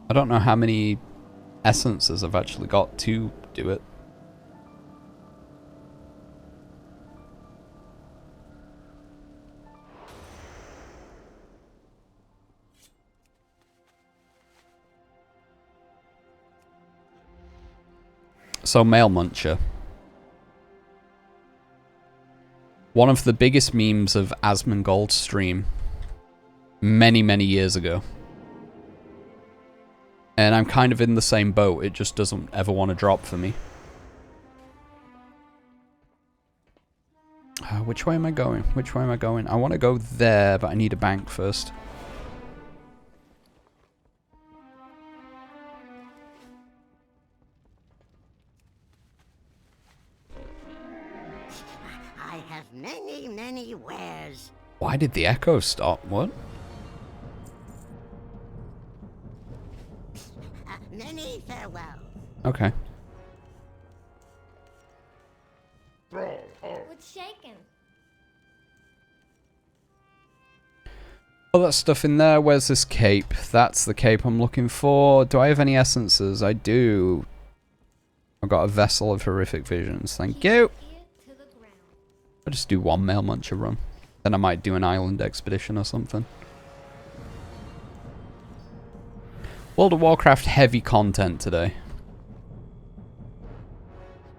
I don't know how many essences I've actually got to do it. So, Mail Muncher. One of the biggest memes of Asmongold's stream many, many years ago. And I'm kind of in the same boat. It just doesn't ever want to drop for me. Which way am I going? Which way am I going? I want to go there, but I need a bank first. I have many, many wares. Why did the echo stop? What? Many farewells. Okay. What's shaking? All that stuff in there. Where's this cape? That's the cape I'm looking for. Do I have any essences? I do. I've got a vessel of horrific visions. Thank you. I'll just do one Mail Muncher run. Then I might do an island expedition or something. World of Warcraft heavy content today.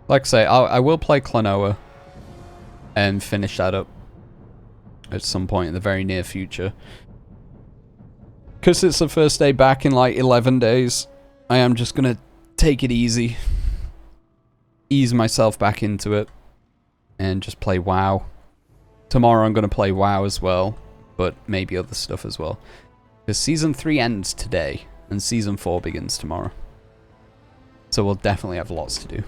Like I say, I will play Klonoa and finish that up at some point in the very near future. Because it's the first day back in like 11 days, I am just going to take it easy. Ease myself back into it. And just play WoW. Tomorrow I'm going to play WoW as well. But maybe other stuff as well. Because Season 3 ends today. And Season 4 begins tomorrow. So we'll definitely have lots to do.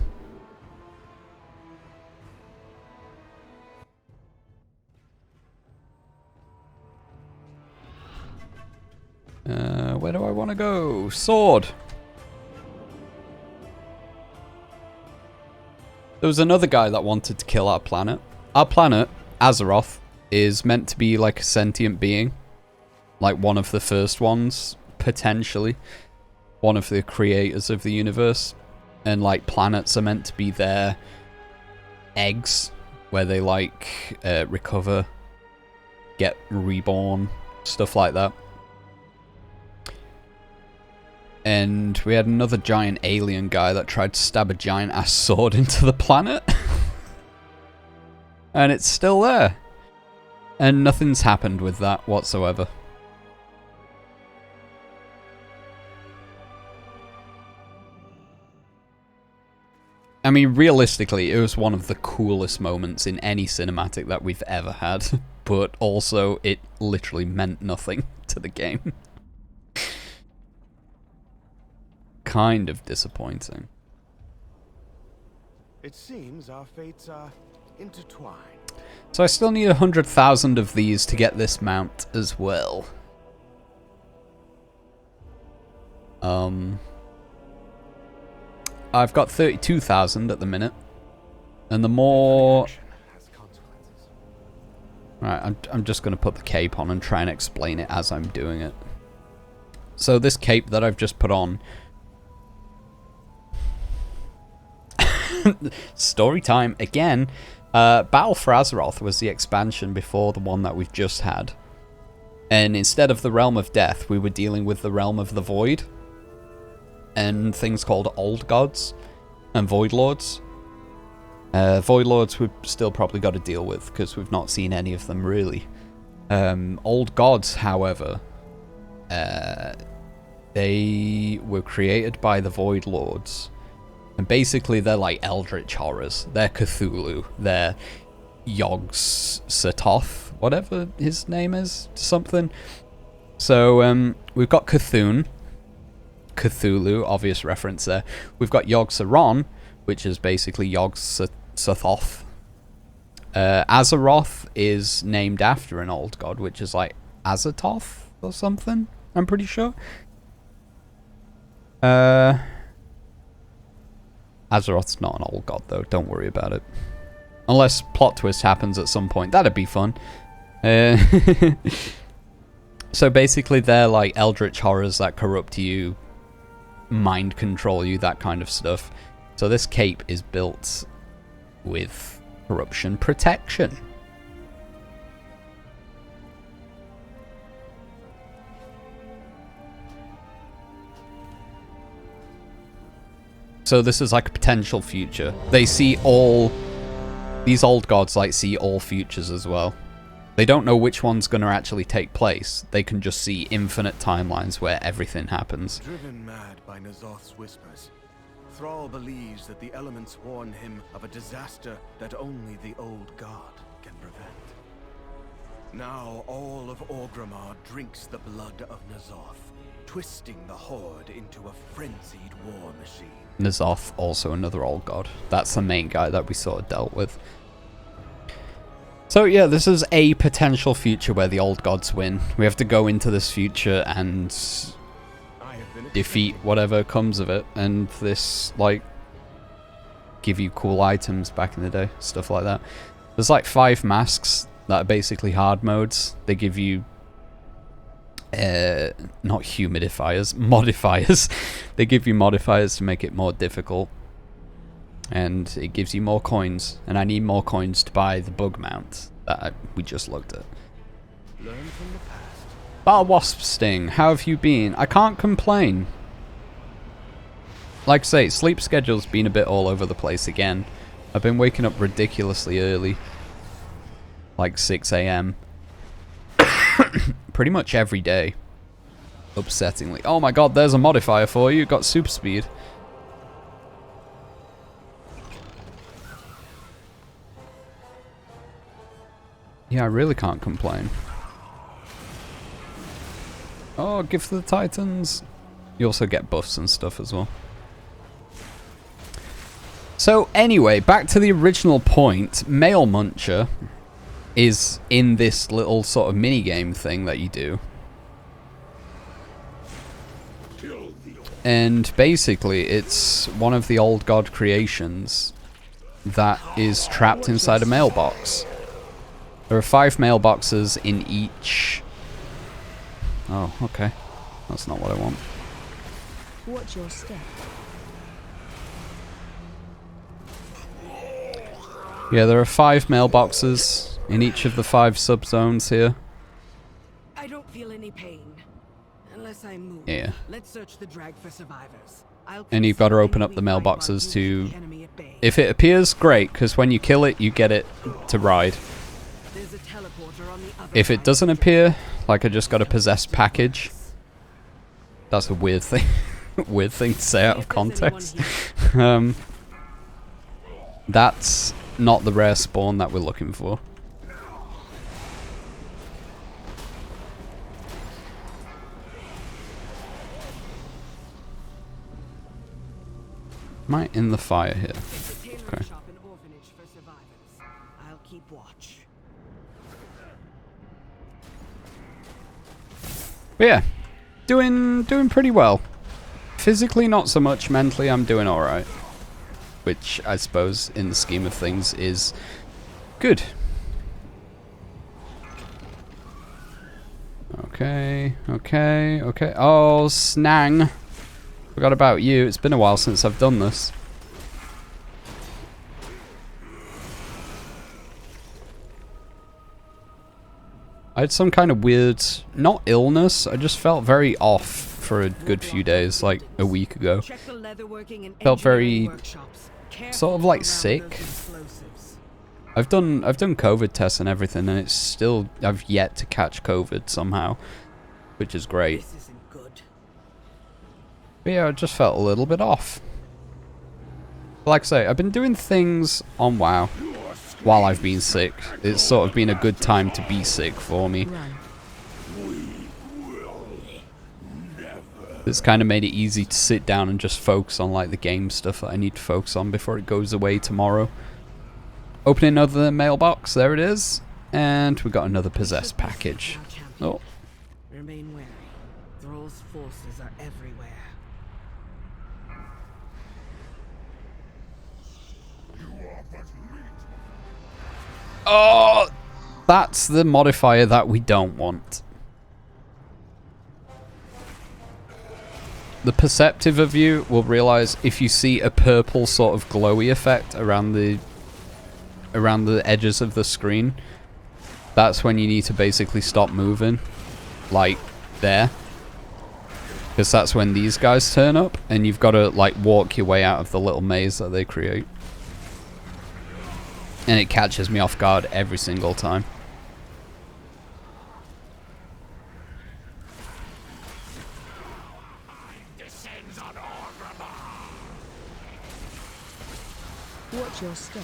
Where do I want to go? Sword! There was another guy that wanted to kill our planet. Our planet, Azeroth, is meant to be like a sentient being. Like one of the first ones, potentially. One of the creators of the universe. And like planets are meant to be their eggs. Where they like recover, get reborn, stuff like that. And we had another giant alien guy that tried to stab a giant ass sword into the planet. And it's still there. And nothing's happened with that whatsoever. I mean, realistically, it was one of the coolest moments in any cinematic that we've ever had. But also, it literally meant nothing to the game. Kind of disappointing. It seems our fates are intertwined. So I still need 100,000 of these to get this mount as well. I've got 32,000 at the minute. And the more... Right, I'm just going to put the cape on and try and explain it as I'm doing it. So this cape that I've just put on... Story time again. Battle for Azeroth was the expansion before the one that we've just had. And instead of the Realm of Death, we were dealing with the Realm of the Void. And things called Old Gods and Void Lords. Void Lords we've still probably got to deal with, because we've not seen any of them really. Old Gods, however, they were created by the Void Lords. And basically they're like eldritch horrors. They're Cthulhu. They're Yogg-Sothoth, whatever his name is, something. So we've got Cthulhu, obvious reference there. We've got Yogg-Saron, which is basically Yogg-Sothoth. Azeroth is named after an old god, which is like Azathoth or something, I'm pretty sure. Azeroth's not an old god, though. Don't worry about it. Unless plot twist happens at some point. That'd be fun. So basically, they're like eldritch horrors that corrupt you mind control you, that kind of stuff. So this cape is built with corruption protection. So this is like a potential future. They see all... These old gods like see all futures as well. They don't know which one's going to actually take place. They can just see infinite timelines where everything happens. Driven mad by N'Zoth's whispers, Thrall believes that the elements warn him of a disaster that only the old god can prevent. Now all of Orgrimmar drinks the blood of N'Zoth, twisting the Horde into a frenzied war machine. N'Zoth, also another old god. That's the main guy that we sort of dealt with. So yeah, this is a potential future where the old gods win. We have to go into this future and defeat whatever comes of it. And this, like, give you cool items back in the day. Stuff like that. There's like 5 masks that are basically hard modes. They give you... not humidifiers, modifiers. They give you modifiers to make it more difficult. And it gives you more coins. And I need more coins to buy the bug mount that we just looked at. Learn from the past. Battle Wasp Sting, how have you been? I can't complain. Like I say, sleep schedule's been a bit all over the place again. I've been waking up ridiculously early. Like 6 AM. Pretty much every day. Upsettingly. Oh my god, there's a modifier for you. Got super speed. Yeah, I really can't complain. Oh, Gift of the Titans. You also get buffs and stuff as well. So anyway, back to the original point. Mail Muncher is in this little sort of mini-game thing that you do. And basically, it's one of the old god creations that is trapped inside a mailbox. There are 5 mailboxes in each... Oh, okay. That's not what I want. Watch your step. Yeah, there are 5 mailboxes in each of the 5 subzones here. I don't feel any pain. Unless I move. Yeah. Let's search the drag for survivors. And you've got to open up the mailboxes to... If it appears, great, because when you kill it, you get it to ride. There's a teleporter on the other If it doesn't appear, like I just got a possessed package. That's a weird thing. Weird thing to say out of context. That's not the rare spawn that we're looking for. Am I in the fire here? Okay. I'll keep watch. But yeah, doing pretty well. Physically not so much, mentally I'm doing alright. Which I suppose in the scheme of things is good. Okay. Oh, snang. Forgot about you. It's been a while since I've done this. I had some kind of weird, not illness, I just felt very off for a good few days, like a week ago. Felt very, sort of like sick. I've done COVID tests and everything, and it's still, I've yet to catch COVID somehow, which is great. But yeah, I just felt a little bit off. Like I say, I've been doing things on WoW while I've been sick. It's sort of been a good time to be sick for me. It's kind of made it easy to sit down and just focus on like the game stuff that I need to focus on before it goes away tomorrow. Opening another mailbox, there it is. And we got another possessed package. Oh. Remain wary. Thrall's forces are everywhere. Oh, that's the modifier that we don't want. the perceptive of you will realize if you see a purple sort of glowy effect around the edges of the screen, that's when you need to basically stop moving, like there, because that's when these guys turn up, and you've got to like walk your way out of the little maze that they create. And it catches me off guard every single time. Watch your step.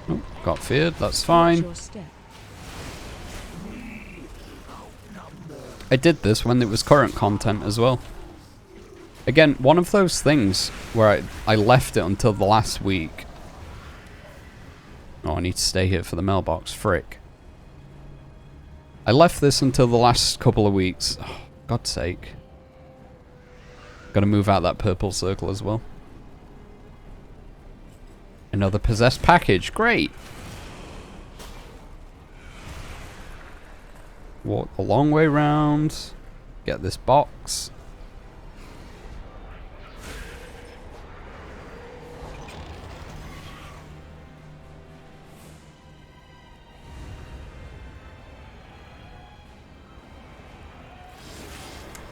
Oh, got feared, that's Watch fine. your step. I did this when it was current content as well. Again, one of those things where I left it until the last week. Oh, I need to stay here for the mailbox. Frick. I left this until the last couple of weeks. Oh, God's sake. Gotta move out that purple circle as well. Another possessed package. Great. Walk the long way round. Get this box.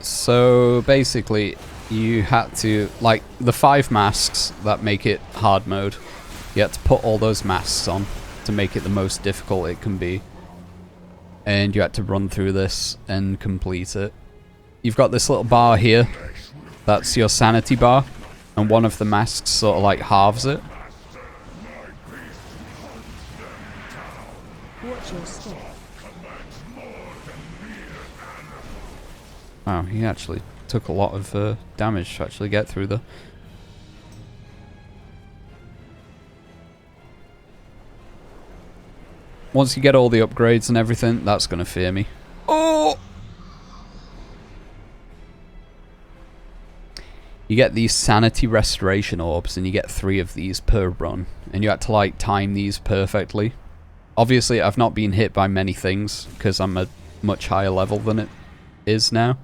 So basically, you had to, like, the 5 masks that make it hard mode, you had to put all those masks on to make it the most difficult it can be. And you had to run through this and complete it. You've got this little bar here. That's your sanity bar. And one of the masks sort of like halves it. Watch your step. Wow, he actually took a lot of damage to actually get through the... Once you get all the upgrades and everything, that's going to fear me. Oh! You get these sanity restoration orbs, and you get 3 of these per run. And you had to, like, time these perfectly. Obviously, I've not been hit by many things, because I'm a much higher level than it is now.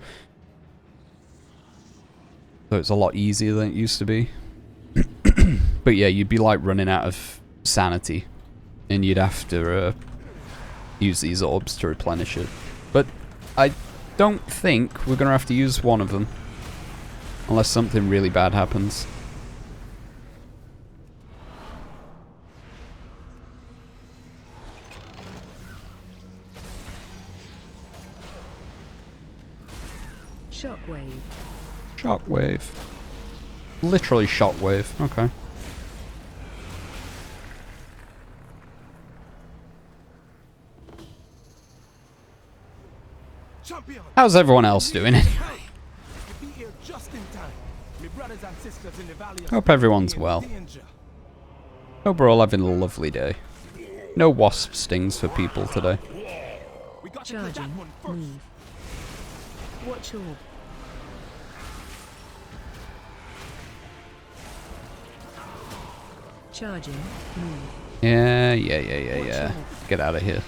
So it's a lot easier than it used to be. But yeah, you'd be, like, running out of sanity. And you'd have to use these orbs to replenish it. But I don't think we're going to have to use one of them. Unless something really bad happens. Shockwave. Shockwave. Literally shockwave. Okay. How's everyone else doing anyway? Hope everyone's well. Hope we're all having a lovely day. No wasp stings for people today. Charging. Move. Watch your... Charging. Move. Yeah. Get out of here.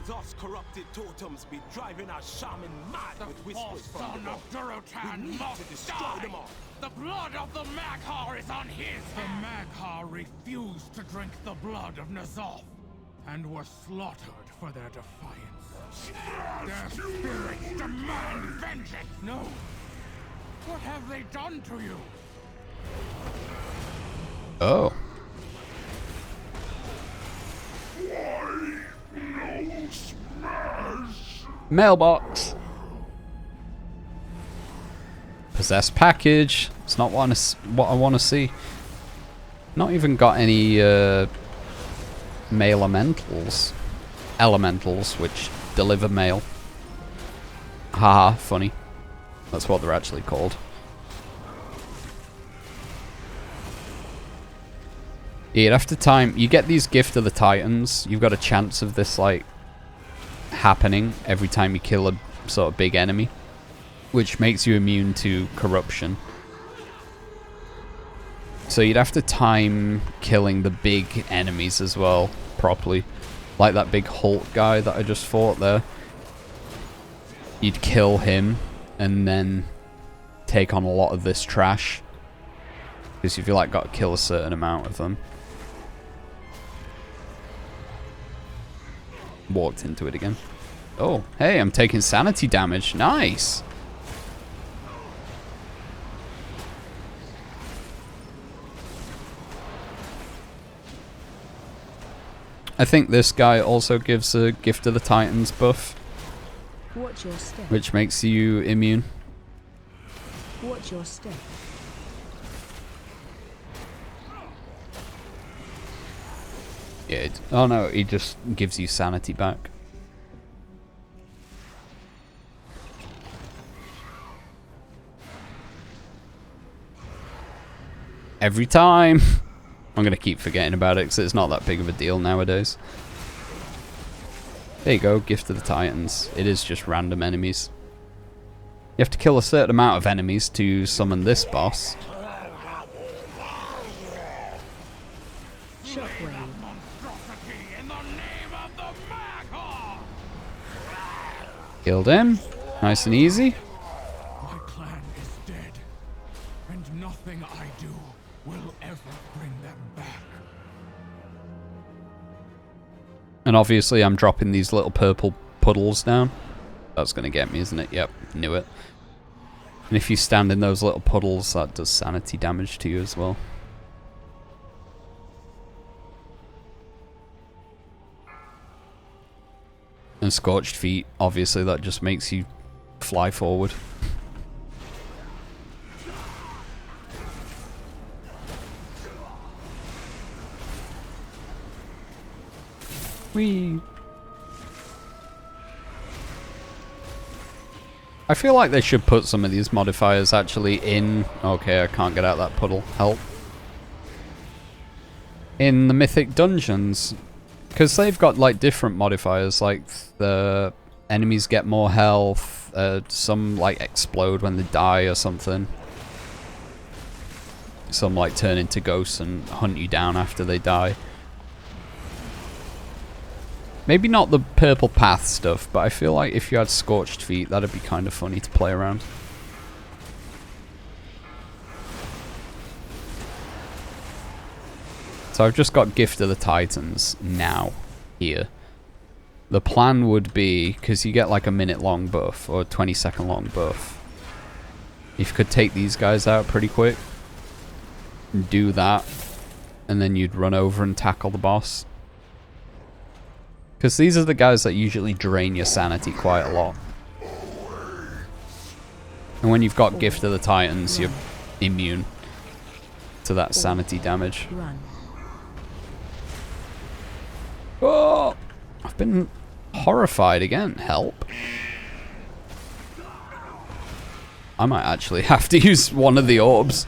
Thus corrupted totems be driving our shaman mad with whispers from the Durotan We need must to destroy die. them all. The blood of the Maghar is on his The Maghar refused to drink the blood of N'Zoth and were slaughtered for their defiance. Their spirits demand vengeance. No. What have they done to you? Oh. Mailbox. Possessed package. It's not what I want to see. Not even got any mail elementals. Elementals which deliver mail. Haha, funny. That's what they're actually called. You'd have to time. You get these Gift of the Titans. You've got a chance of this, like, happening every time you kill a sort of big enemy, which makes you immune to corruption. So you'd have to time killing the big enemies as well properly. Like that big Hulk guy that I just fought there. You'd kill him and then take on a lot of this trash. Because you've like got to kill a certain amount of them. Walked into it again. Oh, hey, I'm taking sanity damage. Nice. I think this guy also gives a Gift of the Titans buff. Watch your step. Which makes you immune. Watch your step. Yeah. Oh no, he just gives you sanity back. Every time. I'm going to keep forgetting about it because it's not that big of a deal nowadays. There you go, Gift of the Titans. It is just random enemies. You have to kill a certain amount of enemies to summon this boss. Shockwave. Killed him. Nice and easy. My clan is dead, and nothing I do will ever bring them back. And obviously I'm dropping these little purple puddles down. That's going to get me, isn't it? Yep, knew it. And if you stand in those little puddles, that does sanity damage to you as well. And Scorched Feet, obviously that just makes you fly forward. Whee! I feel like they should put some of these modifiers actually in... Okay, I can't get out that puddle. Help. In the Mythic Dungeons. Because they've got like different modifiers, like the enemies get more health, some like explode when they die or something. Some like turn into ghosts and hunt you down after they die. Maybe not the purple path stuff, but I feel like if you had Scorched Feet, that'd be kind of funny to play around. So I've just got Gift of the Titans now, here. The plan would be, because you get like a minute long buff, or a 20-second long buff. If you could take these guys out pretty quick, do that, and then you'd run over and tackle the boss. Because these are the guys that usually drain your sanity quite a lot. And when you've got Gift of the Titans, you're immune to that sanity damage. Run. Oh! I've been horrified again. Help. I might actually have to use one of the orbs.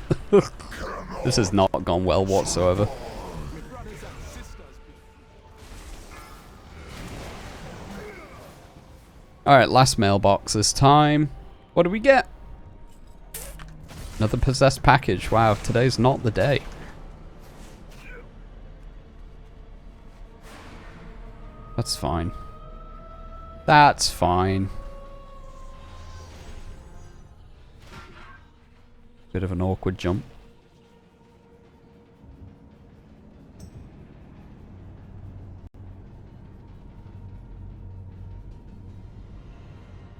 This has not gone well whatsoever. Alright, last mailbox this time. What do we get? Another possessed package. Wow, today's not the day. That's fine. That's fine. Bit of an awkward jump.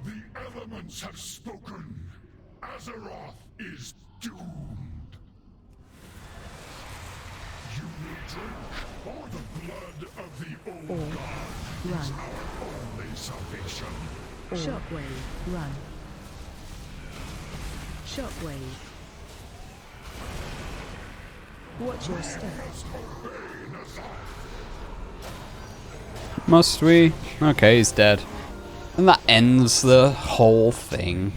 The elements have spoken. Azeroth is doomed. You will drink or the blood of the old Or god. run. Only salvation. Shockwave. Run. Shockwave. Watch your step. Must we? Okay, he's dead. And that ends the whole thing.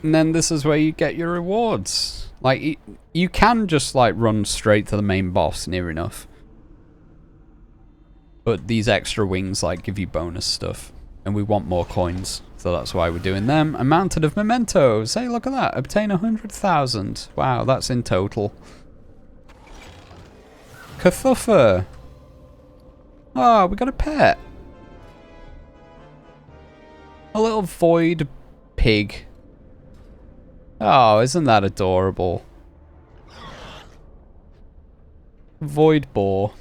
And then this is where you get your rewards. Like, you can just, like, run straight to the main boss near enough. But these extra wings, like, give you bonus stuff. And we want more coins. So that's why we're doing them. A mountain of mementos. Hey, look at that. Obtain 100,000. Wow, that's in total. Cthulhu. Oh, we got a pet. A little void pig. Oh, isn't that adorable? Void boar.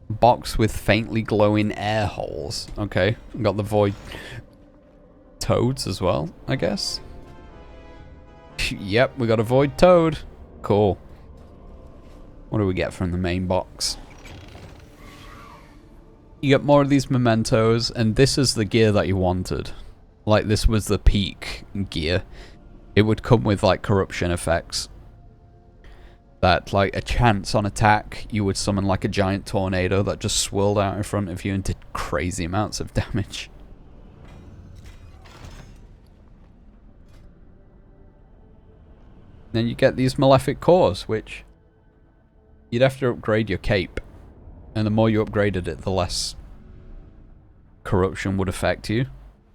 Box with faintly glowing air holes. Okay, got the void toads as well, I guess. Yep, we got a void toad. Cool. What do we get from the main box? You get more of these mementos, and this is the gear that you wanted. Like, this was the peak gear. It would come with, like, corruption effects. That, like, a chance on attack, you would summon, like, a giant tornado that just swirled out in front of you and did crazy amounts of damage. Then you get these malefic cores, which you'd have to upgrade your cape. And the more you upgraded it, the less corruption would affect you.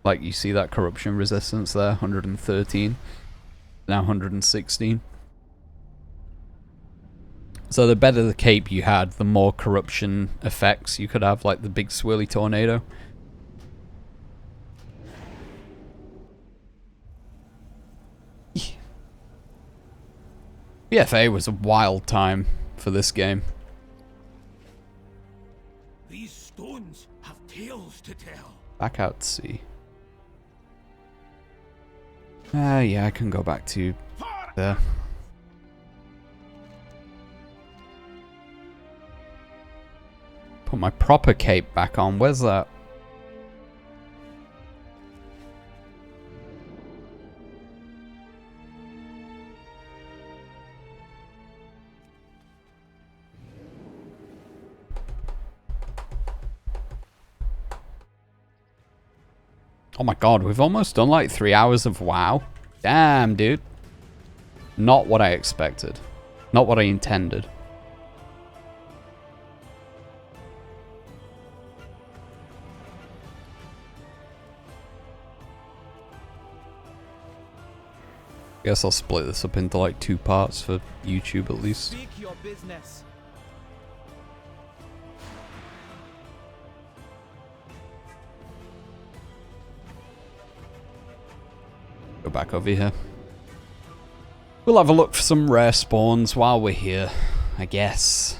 Like, you see that corruption resistance there, 113. Now 116. So the better the cape you had, the more corruption effects you could have, like the big swirly tornado. BFA was a wild time for this game. These stones have tales to tell. Back out to sea. Yeah, I can go back to there. Put my proper cape back on. Where's that? Oh my god, we've almost done like 3 hours of WoW. Damn, dude. Not what I expected. Not what I intended. Guess I'll split this up into like 2 parts for YouTube at least. Speak your business. Go back over here. We'll have a look for some rare spawns while we're here, I guess.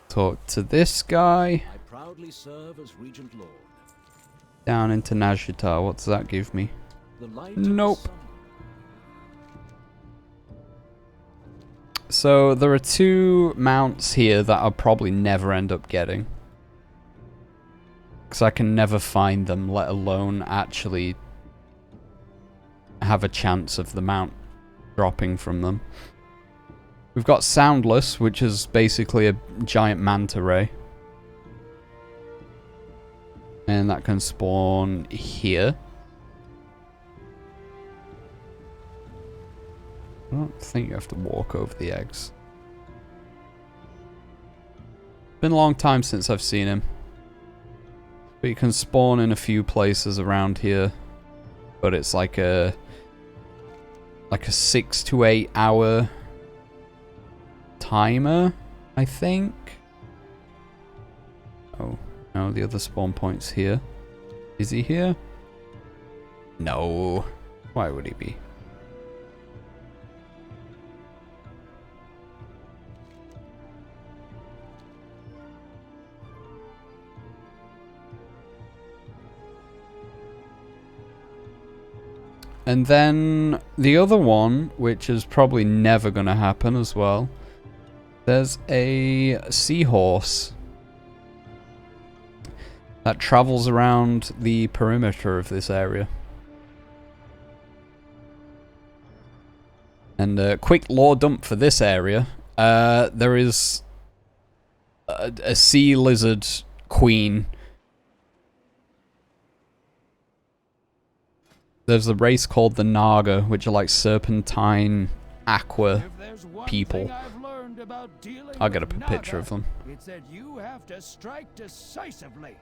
Talk to this guy. I proudly serve as Regent Lord. Down into Nazjatar. What does that give me? The light Nope. So there are 2 mounts here that I'll probably never end up getting. Because I can never find them, let alone actually have a chance of the mount dropping from them. We've got Soundless, which is basically a giant manta ray. And that can spawn here. I don't think you have to walk over the eggs. Been a long time since I've seen him. But you can spawn in a few places around here. But it's like a 6 to 8 hour timer, I think. Oh, no, the other spawn point's here. Is he here? No. Why would he be? And then the other one, which is probably never going to happen as well, there's a seahorse that travels around the perimeter of this area. And a quick lore dump for this area. There is a sea lizard queen. There's a race called the Naga, which are like serpentine aqua If there's one people. thing I've learned about dealing I'll get with up a picture of Naga, them. It's that you have to strike decisively.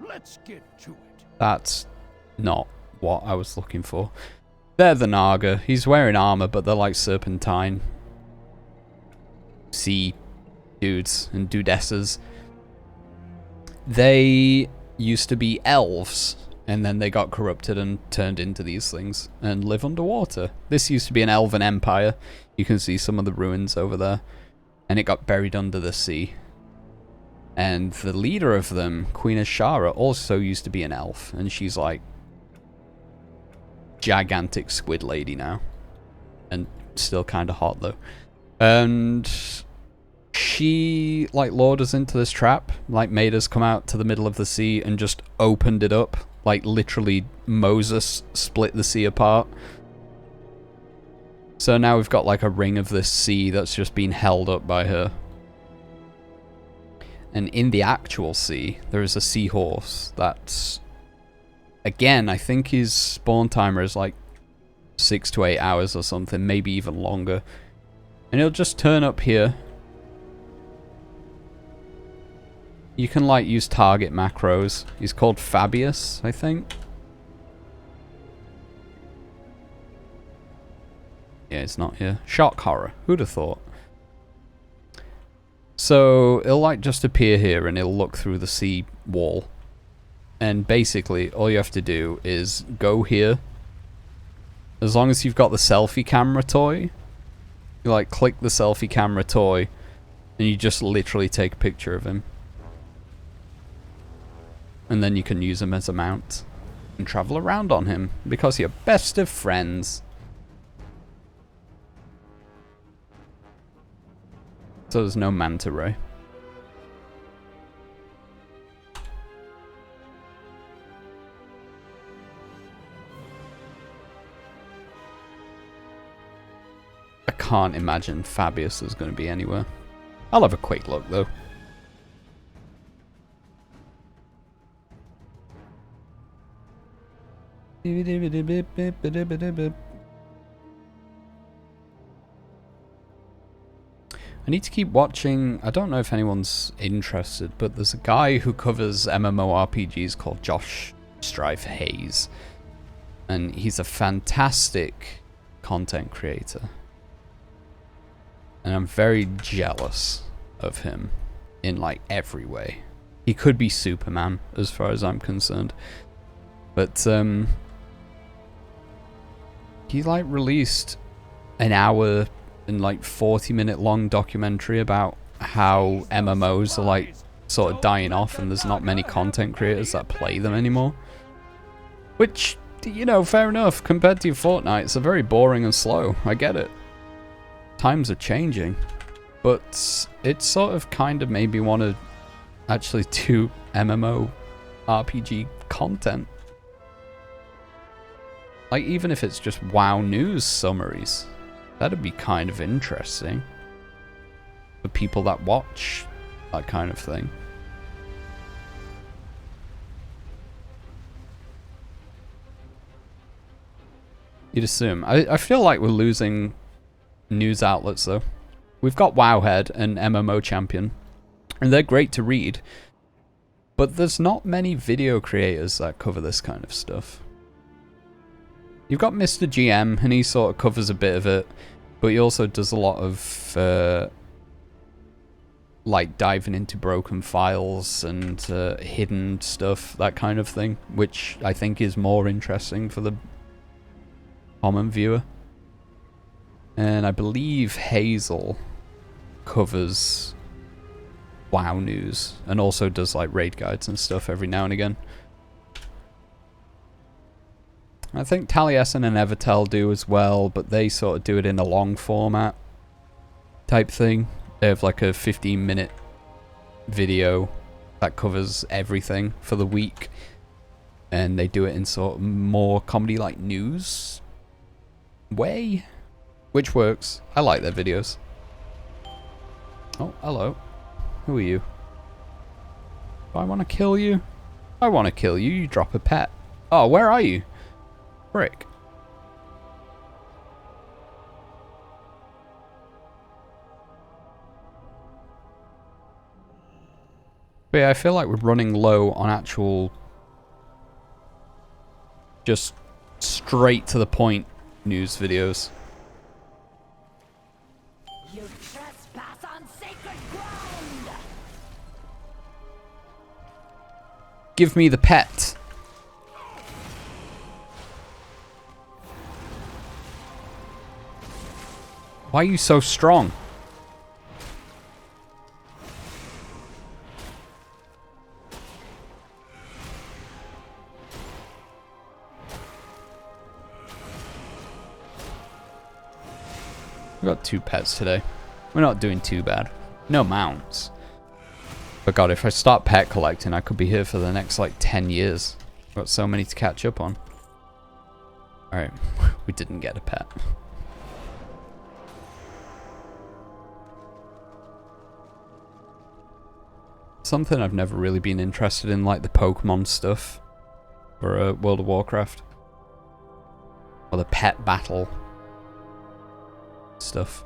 Let's get to it. That's not what I was looking for. They're the Naga. He's wearing armor, but they're like serpentine sea dudes and dudesses. They used to be elves, and then they got corrupted and turned into these things and live underwater. This used to be an elven empire. You can see some of the ruins over there. And it got buried under the sea. And the leader of them, Queen Ashara, also used to be an elf. And she's like gigantic squid lady now. And still kind of hot though. And she like lured us into this trap. Like made us come out to the middle of the sea and just opened it up. Like literally Moses split the sea apart. So now we've got like a ring of this sea that's just been held up by her. And in the actual sea, there is a seahorse that's, again, I think his spawn timer is like 6 to 8 hours or something, maybe even longer. And he'll just turn up here. You can like use target macros. He's called Fabius, I think. Yeah, it's not here. Shock horror. Who'd have thought? So it'll like just appear here and it'll look through the sea wall. And basically all you have to do is go here. As long as you've got the selfie camera toy, you like click the selfie camera toy and you just literally take a picture of him. And then you can use him as a mount and travel around on him because you're best of friends. So there's no manta ray. I can't imagine Fabius is going to be anywhere. I'll have a quick look though. I need to keep watching. I don't know if anyone's interested, but there's a guy who covers MMORPGs called Josh Strife Hayes. And he's a fantastic content creator. And I'm very jealous of him in like every way. He could be Superman as far as I'm concerned. But he like released an hour and like 40-minute long documentary about how MMOs are like sort of dying off and there's not many content creators that play them anymore. Which, you know, fair enough. Compared to Fortnite, it's a very boring and slow. I get it. Times are changing. But it sort of kind of made me want to actually do MMO RPG content. Like, even if it's just WoW news summaries. That'd be kind of interesting. For people that watch that kind of thing. You'd assume. I feel like we're losing news outlets though. We've got Wowhead and MMO Champion. And they're great to read. But there's not many video creators that cover this kind of stuff. You've got Mr. GM, and he sort of covers a bit of it, but he also does a lot of, like, diving into broken files and hidden stuff, that kind of thing, which I think is more interesting for the common viewer. And I believe Hazel covers WoW news, and also does, like, raid guides and stuff every now and again. I think Taliesin and Evertel do as well, but they sort of do it in a long format type thing. They have like a 15-minute video that covers everything for the week. And they do it in sort of more comedy-like news way, which works. I like their videos. Oh, hello. Who are you? Do I want to kill you? I want to kill you. You drop a pet. Oh, where are you? Frick. But yeah, I feel like we're running low on actual, just straight to the point news videos. You trespass on sacred ground! Give me the pet. Why are you so strong? We got 2 pets today. We're not doing too bad. No mounts. But god, if I start pet collecting, I could be here for the next like 10 years. I've got so many to catch up on. Alright, we didn't get a pet. Something I've never really been interested in, like the Pokemon stuff. Or World of Warcraft. Or the pet battle stuff.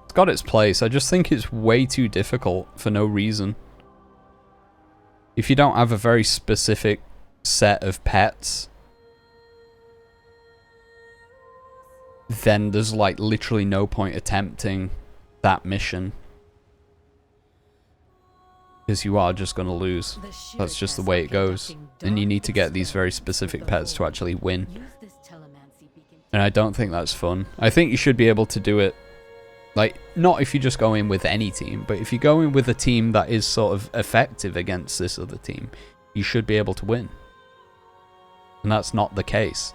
It's got its place. I just think it's way too difficult for no reason. If you don't have a very specific set of pets, then there's like literally no point attempting that mission. Because you are just going to lose. That's just the way it goes. And you need to get these very specific pets to actually win. And I don't think that's fun. I think you should be able to do it, like, not if you just go in with any team, but if you go in with a team that is sort of effective against this other team, you should be able to win. And that's not the case.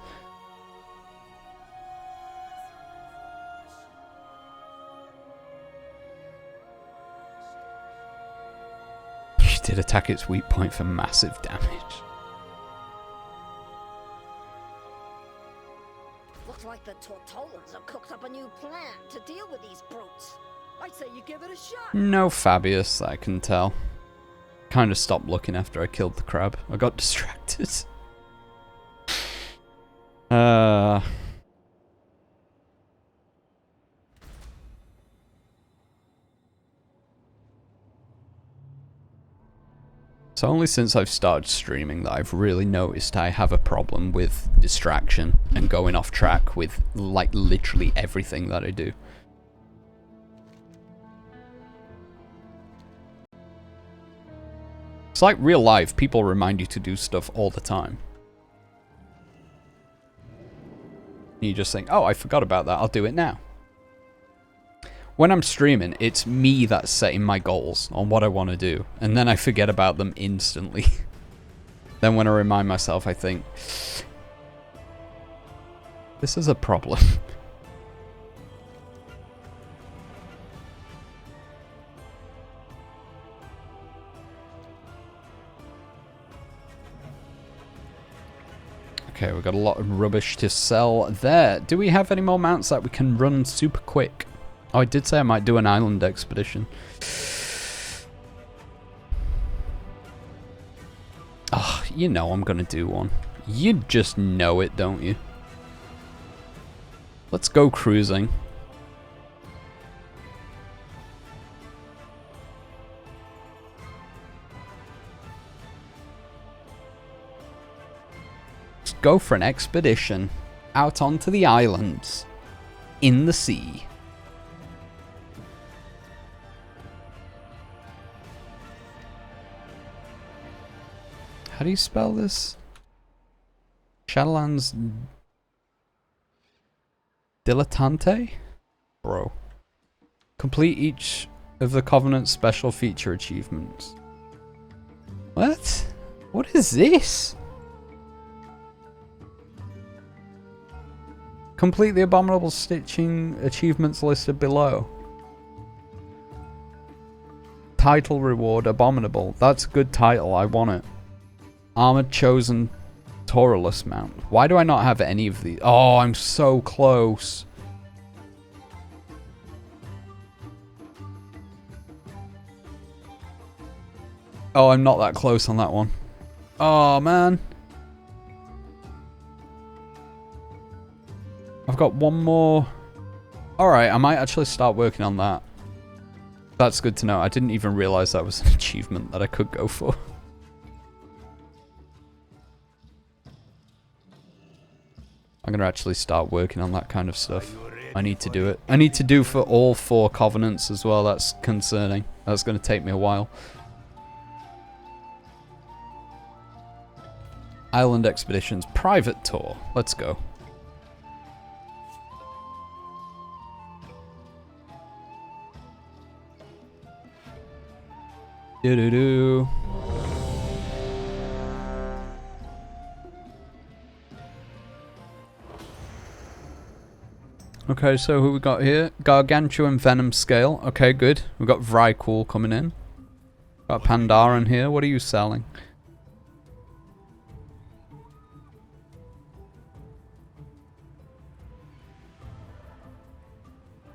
You did attack its weak point for massive damage. Looks like the Tortolans have cooked up a new plan to deal with these brutes. I'd say you give it a shot. No Fabius, I can tell. Kind of stopped looking after I killed the crab. I got distracted. It's only since I've started streaming that I've really noticed I have a problem with distraction and going off track with, like, literally everything that I do. It's like real life, people remind you to do stuff all the time. You just think, oh, I forgot about that, I'll do it now. When I'm streaming, it's me that's setting my goals on what I want to do, and then I forget about them instantly. Then when I remind myself, I think, this is a problem. Okay, we've got a lot of rubbish to sell there. Do we have any more mounts that we can run super quick? Oh, I did say I might do an island expedition. Oh, you know I'm gonna do one. You just know it, don't you? Let's go cruising. Let's go for an expedition out onto the islands in the sea. How do you spell this? Shadowlands Dilettante? Bro. Complete each of the Covenant's special feature achievements. What? What is this? Complete the abominable stitching achievements listed below. Title reward abominable. That's a good title, I want it. Armored chosen Taurus mount. Why do I not have any of these? Oh, I'm so close. Oh, I'm not that close on that one. Oh, man. I've got one more. Alright, I might actually start working on that. That's good to know. I didn't even realize that was an achievement that I could go for. I'm gonna actually start working on that kind of stuff. I need to do it. I need to do for all 4 covenants as well. That's concerning. That's gonna take me a while. Island Expeditions private tour. Let's go. Do-do-do. Okay, so who we got here? Gargantuan Venom Scale. Okay, good. We've got Vrykul coming in. Got Pandaren here. What are you selling?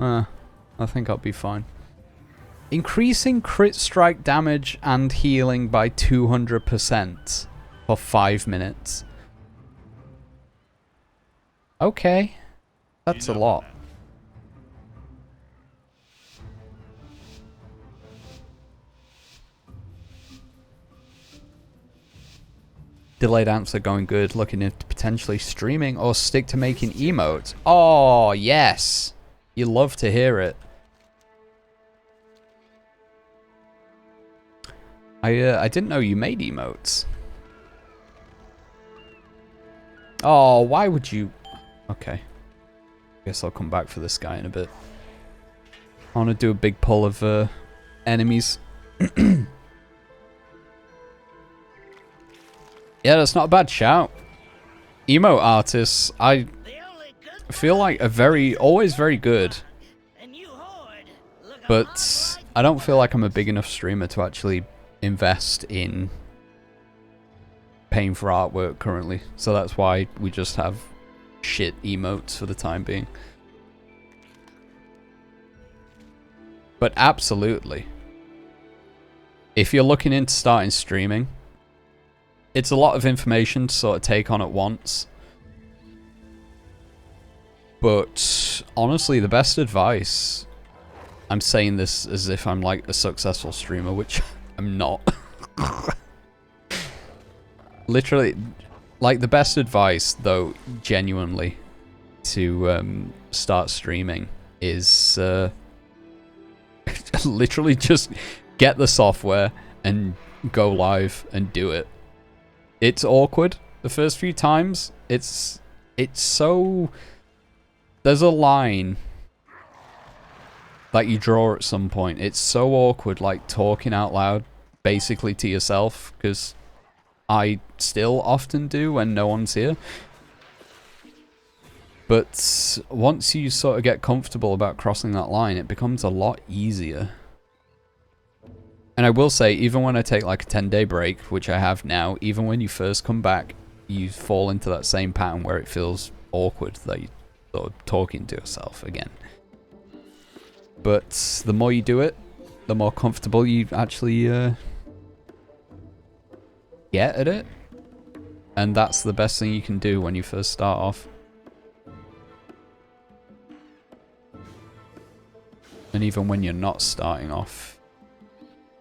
I think I'll be fine. Increasing crit strike damage and healing by 200% for 5 minutes. Okay. That's a lot. Delayed answer going good. Looking into potentially streaming or stick to making emotes. Oh, yes. You love to hear it. I didn't know you made emotes. Oh, why would you... Okay. Guess I'll come back for this guy in a bit. I want to do a big pull of enemies. Yeah, that's not a bad shout. Emo artists, I feel like are always very good. But I don't feel like I'm a big enough streamer to actually invest in paying for artwork currently. So that's why we just have shit emotes for the time being. But absolutely, if you're looking into starting streaming, it's a lot of information to sort of take on at once. But honestly, the best advice, I'm saying this as if I'm like a successful streamer, which I'm not. Literally, like the best advice though, genuinely, to start streaming is literally just get the software and go live and do it. It's awkward the first few times. It's so... There's a line that you draw at some point. It's so awkward, like talking out loud basically to yourself, because I still often do when no one's here. But once you sort of get comfortable about crossing that line, it becomes a lot easier. And I will say, even when I take like a 10-day break, which I have now, even when you first come back, you fall into that same pattern where it feels awkward that you're sort of talking to yourself again. But the more you do it, the more comfortable you actually get at it. And that's the best thing you can do when you first start off. And even when you're not starting off.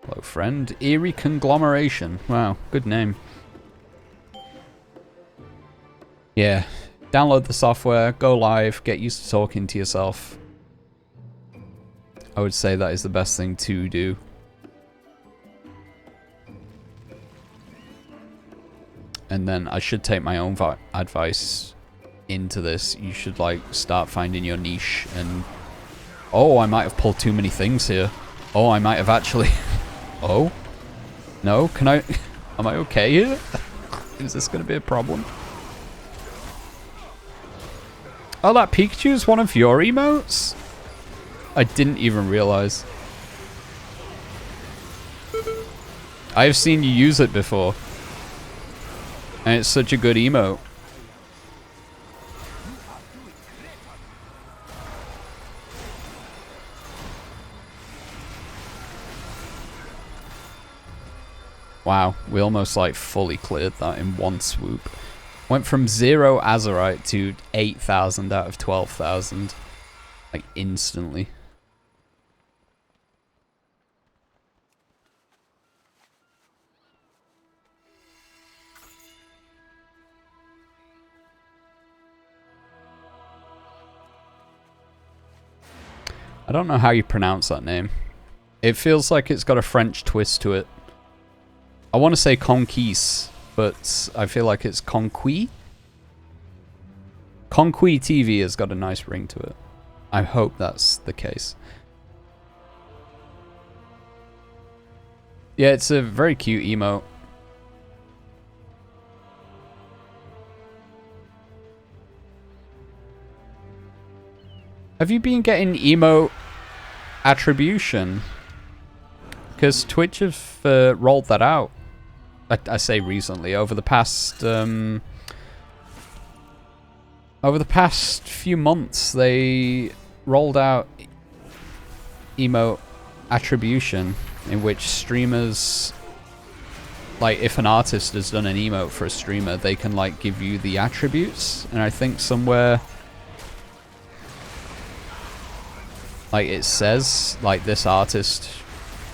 Hello, friend. Eerie Conglomeration. Wow, good name. Yeah. Download the software, go live, get used to talking to yourself. I would say that is the best thing to do. And then I should take my own advice into this. You should like start finding your niche and... Oh, I might have pulled too many things here. Oh, I might have actually... Oh? No? Can I... Am I okay here? Is this going to be a problem? Oh, that Pikachu is one of your emotes? I didn't even realize. I've seen you use it before. And it's such a good emote. Wow, we almost like fully cleared that in one swoop. Went from 0 Azurite to 8,000 out of 12,000. Like instantly. I don't know how you pronounce that name. It feels like it's got a French twist to it. I want to say Conquise, but I feel like it's Conquis. Conquis TV has got a nice ring to it. I hope that's the case. Yeah, it's a very cute emote. Have you been getting emote attribution? Because Twitch have rolled that out. I say recently, over the past few months, they rolled out emote attribution, in which streamers, like if an artist has done an emote for a streamer, they can like give you the attributes, and I think somewhere like it says like this artist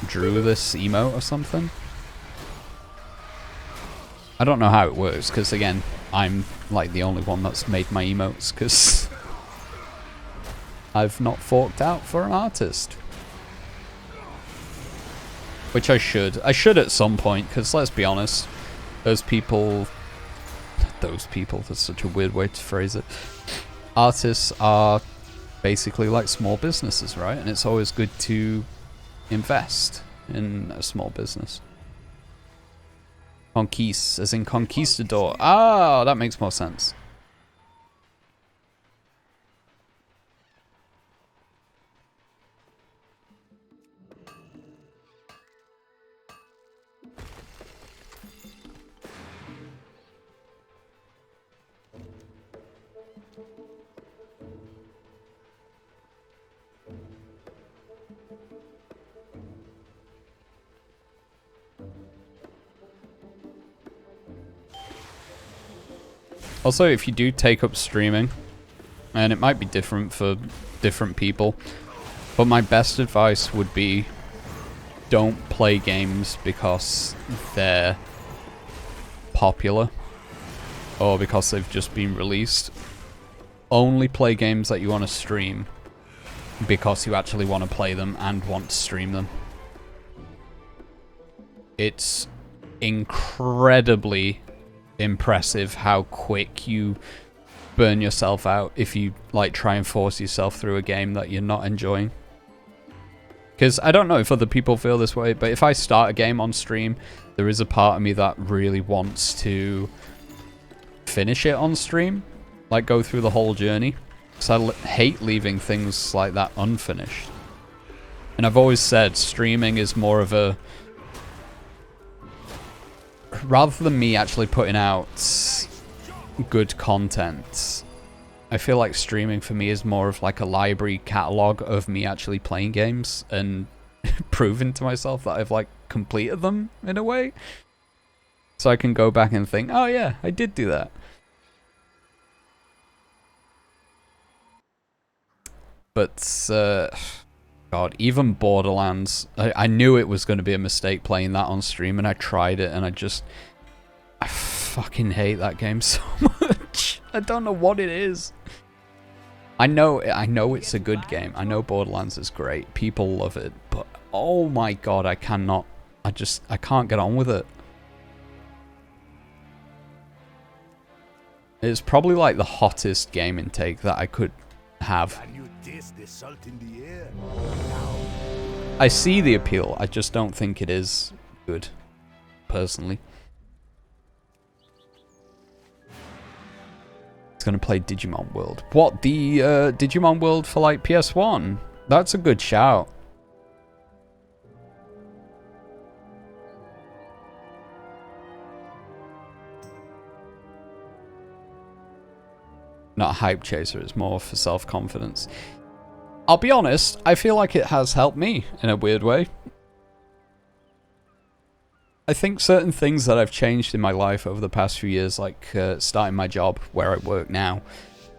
drew this emote or something. I don't know how it works, because again, I'm like the only one that's made my emotes, because I've not forked out for an artist. Which I should. I should at some point, because let's be honest, those people, that's such a weird way to phrase it. Artists are basically like small businesses, right? And it's always good to invest in a small business. Conquiste, as in conquistador. Ah, that makes more sense. Also, if you do take up streaming, and it might be different for different people, but my best advice would be don't play games because they're popular or because they've just been released. Only play games that you want to stream because you actually want to play them and want to stream them. It's incredibly impressive how quick you burn yourself out if you like try and force yourself through a game that you're not enjoying. Because I don't know if other people feel this way, but if I start a game on stream, there is a part of me that really wants to finish it on stream, like go through the whole journey, because I hate leaving things like that unfinished. And I've always said streaming is more of a, rather than me actually putting out good content, I feel like streaming for me is more of like a library catalog of me actually playing games and proving to myself that I've like completed them in a way. So I can go back and think, oh yeah, I did do that. But, God, even Borderlands, I knew it was going to be a mistake playing that on stream, and I tried it, and I fucking hate that game so much. I don't know what it is. I know it's a good game. I know Borderlands is great. People love it, but oh my God, I can't get on with it. It's probably like the hottest game intake that I could have. I see the appeal, I just don't think it is good, personally. It's gonna play Digimon World. What, the Digimon World for like PS1? That's a good shout. Not a hype chaser, it's more for self-confidence. I'll be honest, I feel like it has helped me in a weird way. I think certain things that I've changed in my life over the past few years, like starting my job where I work now,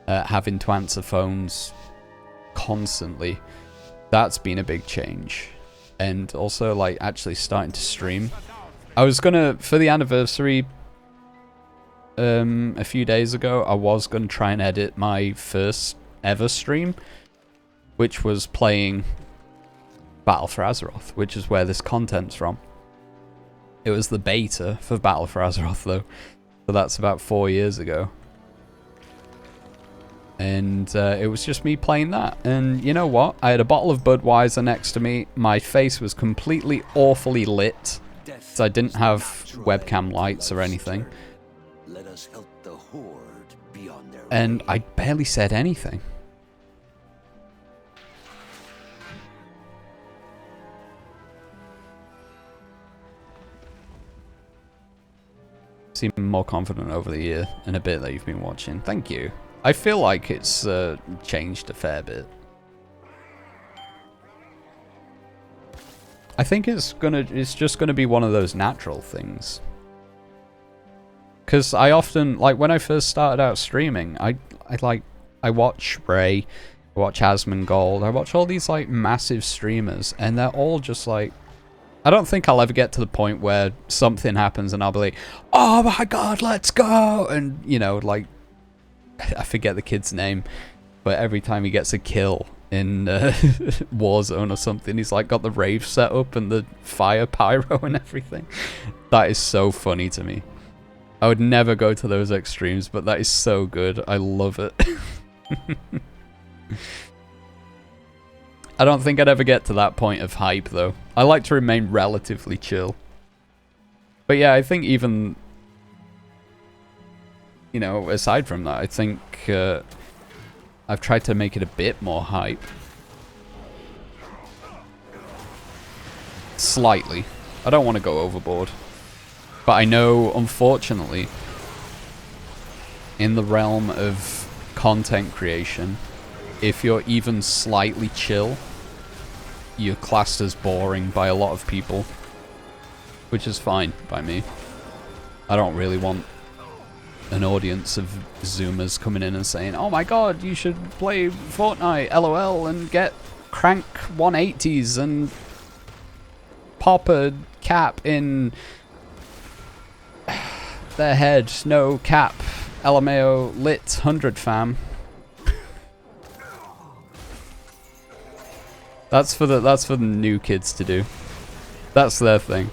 having to answer phones constantly, that's been a big change. And also like actually starting to stream. I was gonna, for the anniversary a few days ago, I was gonna try and edit my first ever stream. which was playing Battle for Azeroth, which is where this content's from. It was the beta for Battle for Azeroth, though. So that's about 4 years ago. And it was just me playing that. And you know what? I had a bottle of Budweiser next to me. My face was completely awfully lit. So I didn't have webcam lights or anything. Let us help the horde beyond their And I barely said anything. Seem more confident over the year and a bit that you've been watching. Thank you. I feel like it's changed a fair bit. I think it's just gonna be one of those natural things. Cause I often, like when I first started out streaming, I watch Ray, I watch Asmongold, I watch all these like massive streamers, and they're all just like, I don't think I'll ever get to the point where something happens and I'll be like, oh my god, let's go! And, you know, like, I forget the kid's name, but every time he gets a kill in Warzone or something, he's like got the rave set up and the fire pyro and everything. That is so funny to me. I would never go to those extremes, but that is so good. I love it. I don't think I'd ever get to that point of hype, though. I like to remain relatively chill. But yeah, I think even, you know, aside from that, I think I've tried to make it a bit more hype. Slightly. I don't want to go overboard. But I know, unfortunately, in the realm of content creation, if you're even slightly chill, you're classed as boring by a lot of people. Which is fine by me. I don't really want an audience of Zoomers coming in and saying, oh my god, you should play Fortnite, LOL, and get crank 180s and pop a cap in their head. No cap. LMAO lit 100 fam. That's for the new kids to do. That's their thing.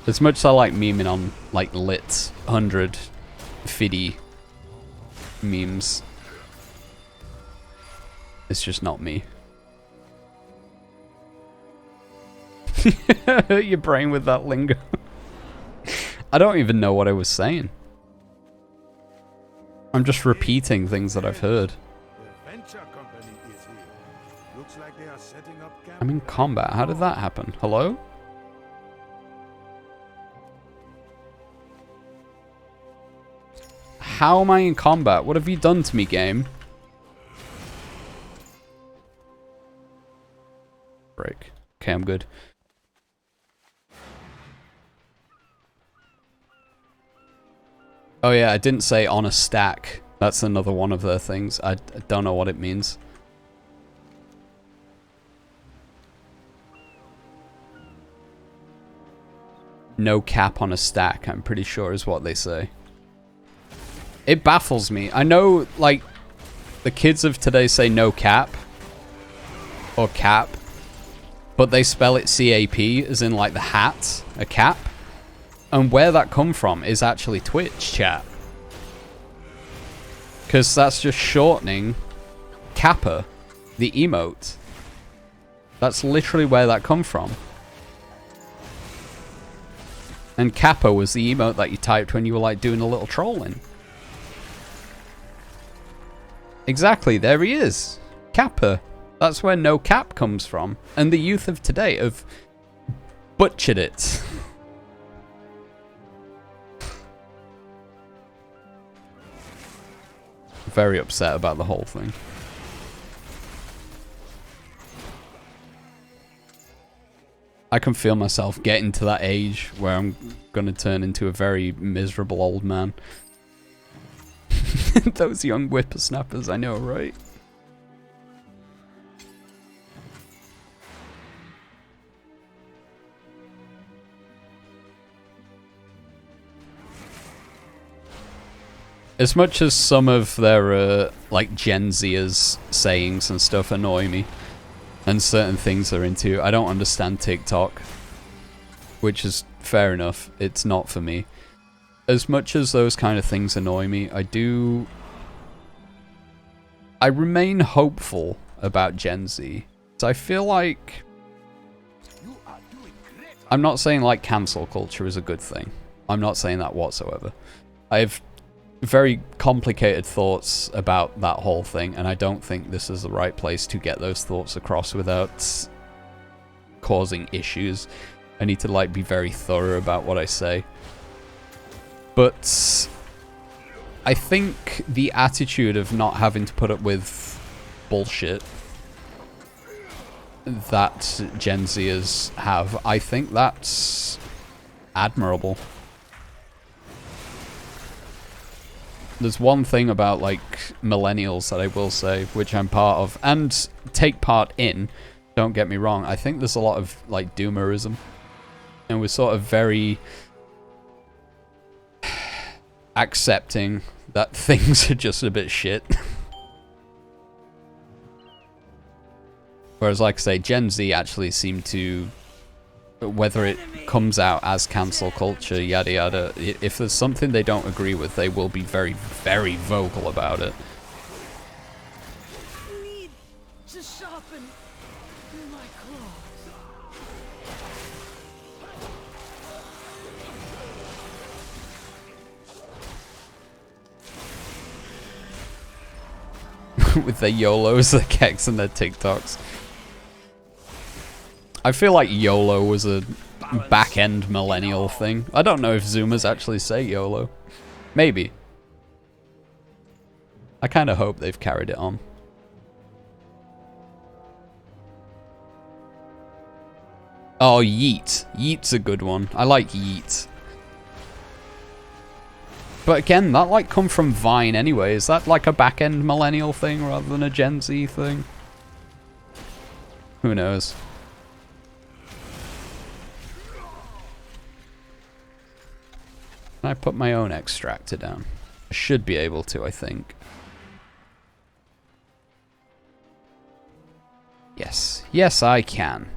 As much as I like memeing on like lit 100 fiddy memes, it's just not me. Hurt your brain with that lingo. I don't even know what I was saying. I'm just repeating things that I've heard. I'm in combat. How did that happen? Hello? How am I in combat? What have you done to me, game? Break. Okay, I'm good. Oh yeah, I didn't say on a stack. That's another one of their things. I don't know what it means. No cap on a stack, I'm pretty sure is what they say. It baffles me. I know, like, the kids of today say no cap. Or cap. But they spell it C-A-P, as in, like, the hat. A cap. And where that come from is actually Twitch, chat. Because that's just shortening Kappa, the emote. That's literally where that come from. And Kappa was the emote that you typed when you were, like, doing a little trolling. Exactly, there he is. Kappa. That's where no cap comes from. And the youth of today have butchered it. Very upset about the whole thing. I can feel myself getting to that age where I'm gonna turn into a very miserable old man. Those young whippersnappers, I know, right? As much as some of their, like, Gen Zers sayings and stuff annoy me, and certain things they're into, I don't understand TikTok. Which is fair enough, it's not for me. As much as those kind of things annoy me, I remain hopeful about Gen Z. So I feel like... I'm not saying, like, cancel culture is a good thing. I'm not saying that whatsoever. I have very complicated thoughts about that whole thing, and I don't think this is the right place to get those thoughts across without causing issues. I need to, like, be very thorough about what I say. But I think the attitude of not having to put up with bullshit that Gen Zers have, I think that's admirable. There's one thing about, like, millennials that I will say, which I'm part of, and take part in, don't get me wrong, I think there's a lot of, like, doomerism. And we're sort of very accepting that things are just a bit shit. Whereas, like I say, Gen Z actually seem to, whether it comes out as cancel culture, yada yada, if there's something they don't agree with, they will be very, very vocal about it. I need to sharpen my claws. With their YOLOs, their keks, and their TikToks. I feel like YOLO was a back-end millennial thing. I don't know if Zoomers actually say YOLO. Maybe. I kind of hope they've carried it on. Oh, Yeet. Yeet's a good one. I like Yeet. But again, that like come from Vine anyway. Is that like a back-end millennial thing rather than a Gen Z thing? Who knows? Can I put my own extractor down? I should be able to, I think. Yes. Yes, I can.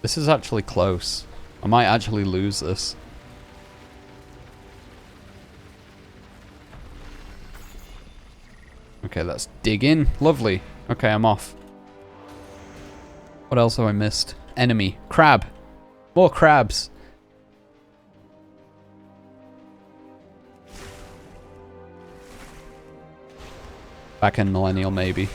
This is actually close. I might actually lose this. Okay, let's dig in. Lovely. Okay, I'm off. What else have I missed? Enemy. Crab. More crabs. Back-end millennial, maybe.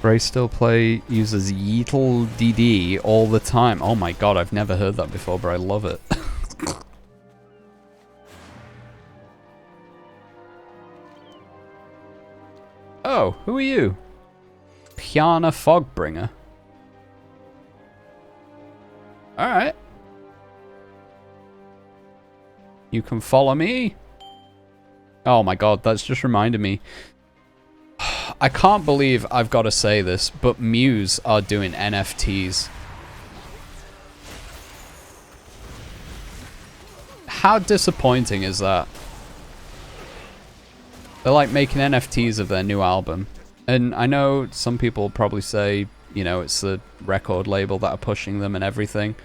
Bray still play uses Yeetle DD all the time. Oh my god, I've never heard that before, but I love it. Oh, who are you? Piana Fogbringer. Alright. You can follow me. Oh my god, that's just reminded me. I can't believe I've got to say this, but Muse are doing NFTs. How disappointing is that? They're like making NFTs of their new album. And I know some people probably say, you know, it's the record label that are pushing them and everything.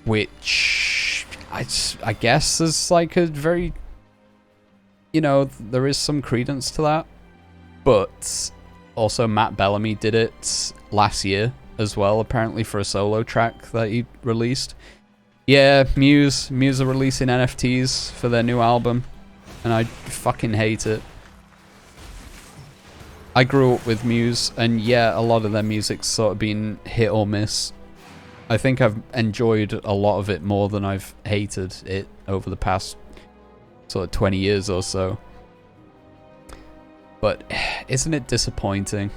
Which, I guess is like a very, you know, there is some credence to that. But also Matt Bellamy did it last year as well, apparently for a solo track that he released. Yeah, Muse are releasing NFTs for their new album, and I fucking hate it. I grew up with Muse, and yeah, a lot of their music's sort of been hit or miss. I think I've enjoyed a lot of it more than I've hated it over the past sort of 20 years or so. But isn't it disappointing?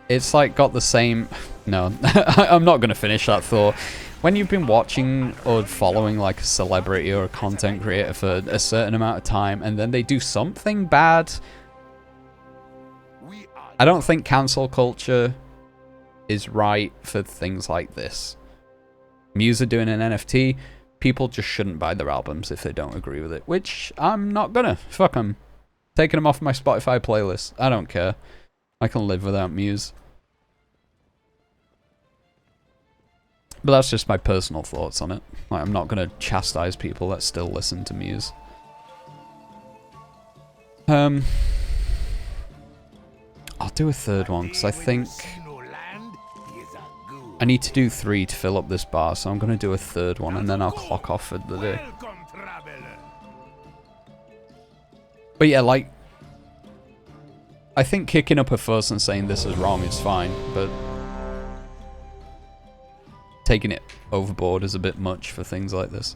It's like got the same... No, I'm not going to finish that thought. When you've been watching or following like a celebrity or a content creator for a certain amount of time and then they do something bad I don't think cancel culture is right for things like this. Muse are doing an NFT. People just shouldn't buy their albums if they don't agree with it, which I'm not gonna. Fuck them. Taking them off my Spotify playlist. I don't care. I can live without Muse. But that's just my personal thoughts on it. Like, I'm not gonna chastise people that still listen to Muse. I'll do a third one because I think I need to do 3 to fill up this bar, so I'm gonna do a third one and then I'll clock off for the day. But yeah, like, I think kicking up a fuss and saying this is wrong is fine, but taking it overboard is a bit much for things like this.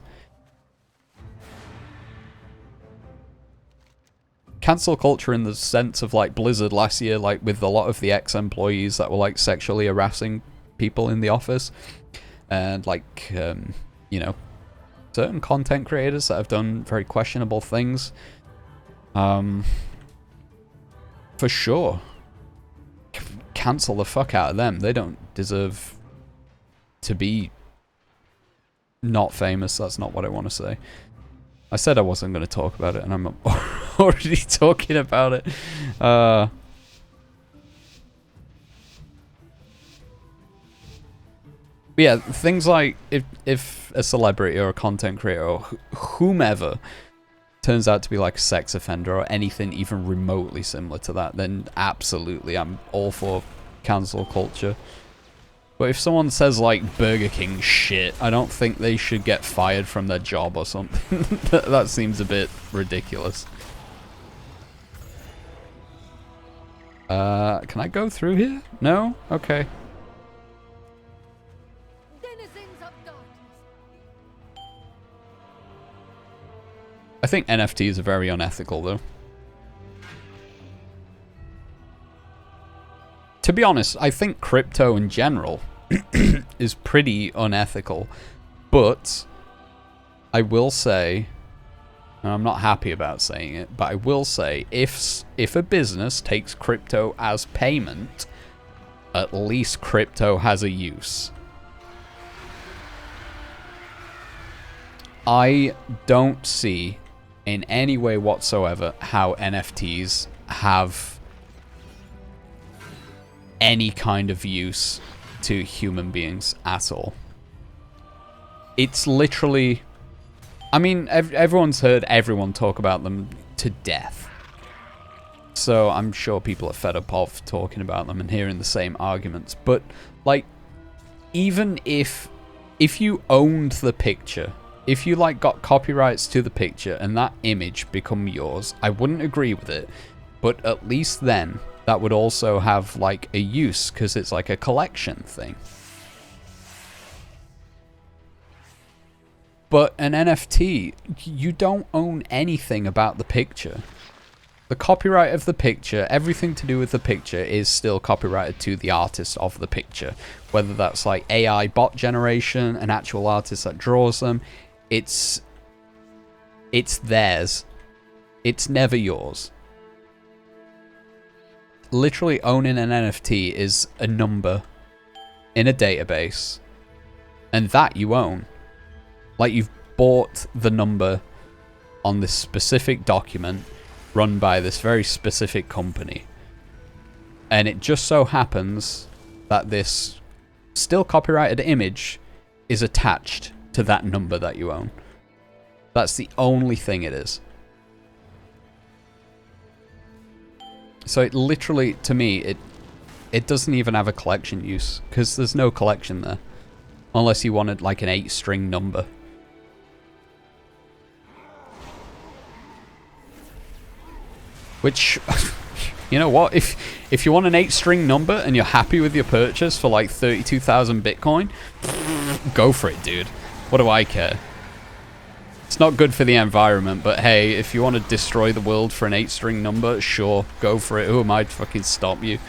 Cancel culture in the sense of like Blizzard last year, like with a lot of the ex-employees that were like sexually harassing people in the office, and like you know, certain content creators that have done very questionable things. For sure, cancel the fuck out of them. They don't deserve to be not famous. That's not what I want to say. I said I wasn't going to talk about it, and I'm already talking about it. But yeah, things like if a celebrity or a content creator or whomever turns out to be like a sex offender or anything even remotely similar to that, then absolutely I'm all for cancel culture. But if someone says like Burger King shit, I don't think they should get fired from their job or something. That seems a bit ridiculous. Can I go through here? No? Okay. I think NFTs are very unethical though. To be honest, I think crypto in general is pretty unethical, but I will say, and I'm not happy about saying it, but I will say if a business takes crypto as payment, at least crypto has a use. I don't see in any way whatsoever how NFTs have any kind of use to human beings at all. It's literally, I mean, everyone's heard everyone talk about them to death. So I'm sure people are fed up of talking about them and hearing the same arguments. But like, even if you owned the picture, if you like got copyrights to the picture and that image become yours, I wouldn't agree with it. But at least then that would also have like a use because it's like a collection thing. But an NFT, you don't own anything about the picture. The copyright of the picture, everything to do with the picture is still copyrighted to the artist of the picture. Whether that's like AI bot generation, an actual artist that draws them, it's theirs. It's never yours. Literally owning an NFT is a number in a database, and that you own. Like, you've bought the number on this specific document run by this very specific company, and it just so happens that this still copyrighted image is attached to that number that you own. That's the only thing it is. So it literally, to me, it doesn't even have a collection use, because there's no collection there. Unless you wanted like an 8-string number. Which, you know what, if you want an 8-string number and you're happy with your purchase for like 32,000 Bitcoin, go for it, dude. What do I care? It's not good for the environment, but hey, if you want to destroy the world for an 8-string number, sure, go for it. Who am I to fucking stop you?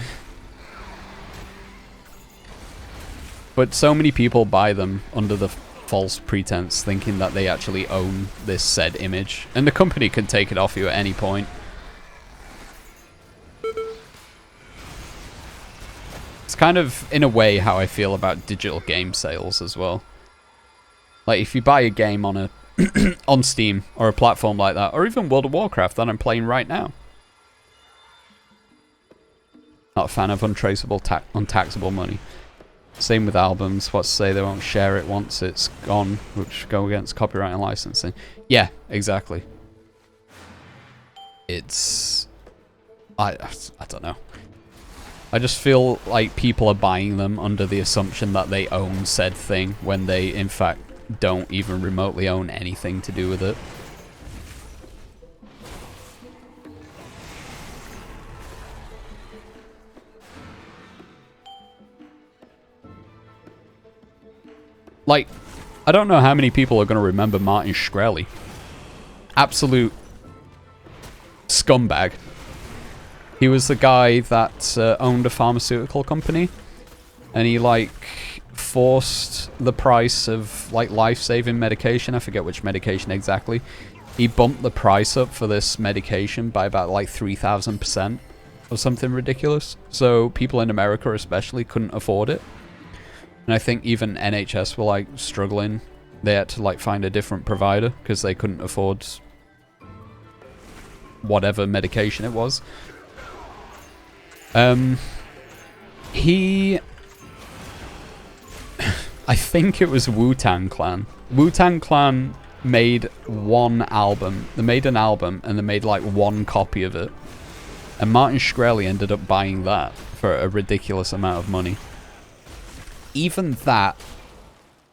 But so many people buy them under the false pretense, thinking that they actually own this said image. And the company can take it off you at any point. It's kind of, in a way, how I feel about digital game sales as well. Like, if you buy a game on a on Steam or a platform like that, or even World of Warcraft that I'm playing right now. Not a fan of untaxable money. Same with albums. What's to say they won't share it once it's gone, which go against copyright and licensing. Yeah, exactly. It's... I don't know. I just feel like people are buying them under the assumption that they own said thing when they, in fact, don't even remotely own anything to do with it. Like, I don't know how many people are going to remember Martin Shkreli. Absolute scumbag. He was the guy that owned a pharmaceutical company, and he, like, forced the price of, like, life-saving medication. I forget which medication exactly. He bumped the price up for this medication by about, like, 3,000% or something ridiculous. So people in America especially couldn't afford it. And I think even NHS were, like, struggling. They had to, like, find a different provider because they couldn't afford whatever medication it was. He... I think it was Wu-Tang Clan. Wu-Tang Clan made one album. They made an album and they made, like, one copy of it. And Martin Shkreli ended up buying that for a ridiculous amount of money. Even that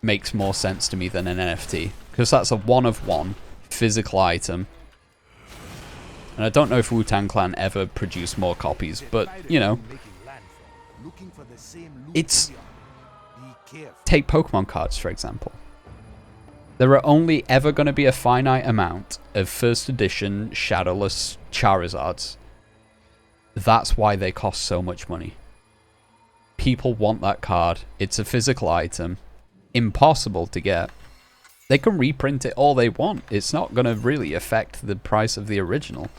makes more sense to me than an NFT. Because that's a one-of-one physical item. And I don't know if Wu-Tang Clan ever produced more copies, but, you know. It's... Take Pokemon cards, for example. There are only ever going to be a finite amount of first edition Shadowless Charizards. That's why they cost so much money. People want that card. It's a physical item. Impossible to get. They can reprint it all they want. It's not going to really affect the price of the original.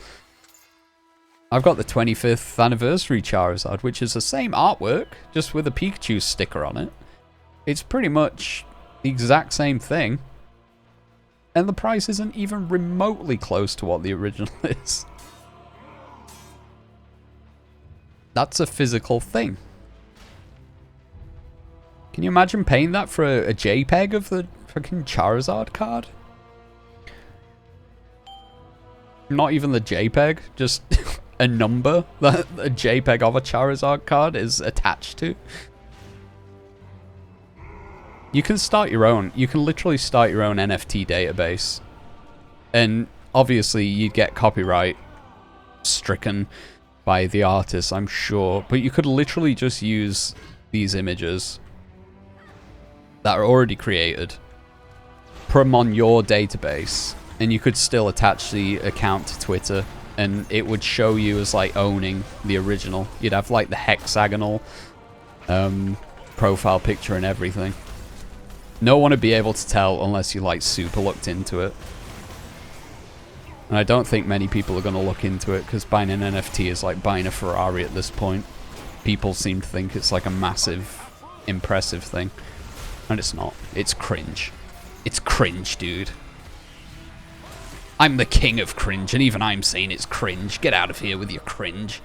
I've got the 25th anniversary Charizard, which is the same artwork, just with a Pikachu sticker on it. It's pretty much the exact same thing. And the price isn't even remotely close to what the original is. That's a physical thing. Can you imagine paying that for a JPEG of the fucking Charizard card? Not even the JPEG, just a number that a JPEG of a Charizard card is attached to. You can start your own. You can literally start your own NFT database. And obviously you'd get copyright stricken by the artist, I'm sure. But you could literally just use these images that are already created, put them on your database, and you could still attach the account to Twitter, and it would show you as, like, owning the original. You'd have, like, the hexagonal profile picture and everything. No one would be able to tell unless you, like, super looked into it. And I don't think many people are going to look into it, because buying an NFT is like buying a Ferrari at this point. People seem to think it's like a massive, impressive thing. And it's not. It's cringe. It's cringe, dude. I'm the king of cringe, and even I'm saying it's cringe. Get out of here with your cringe.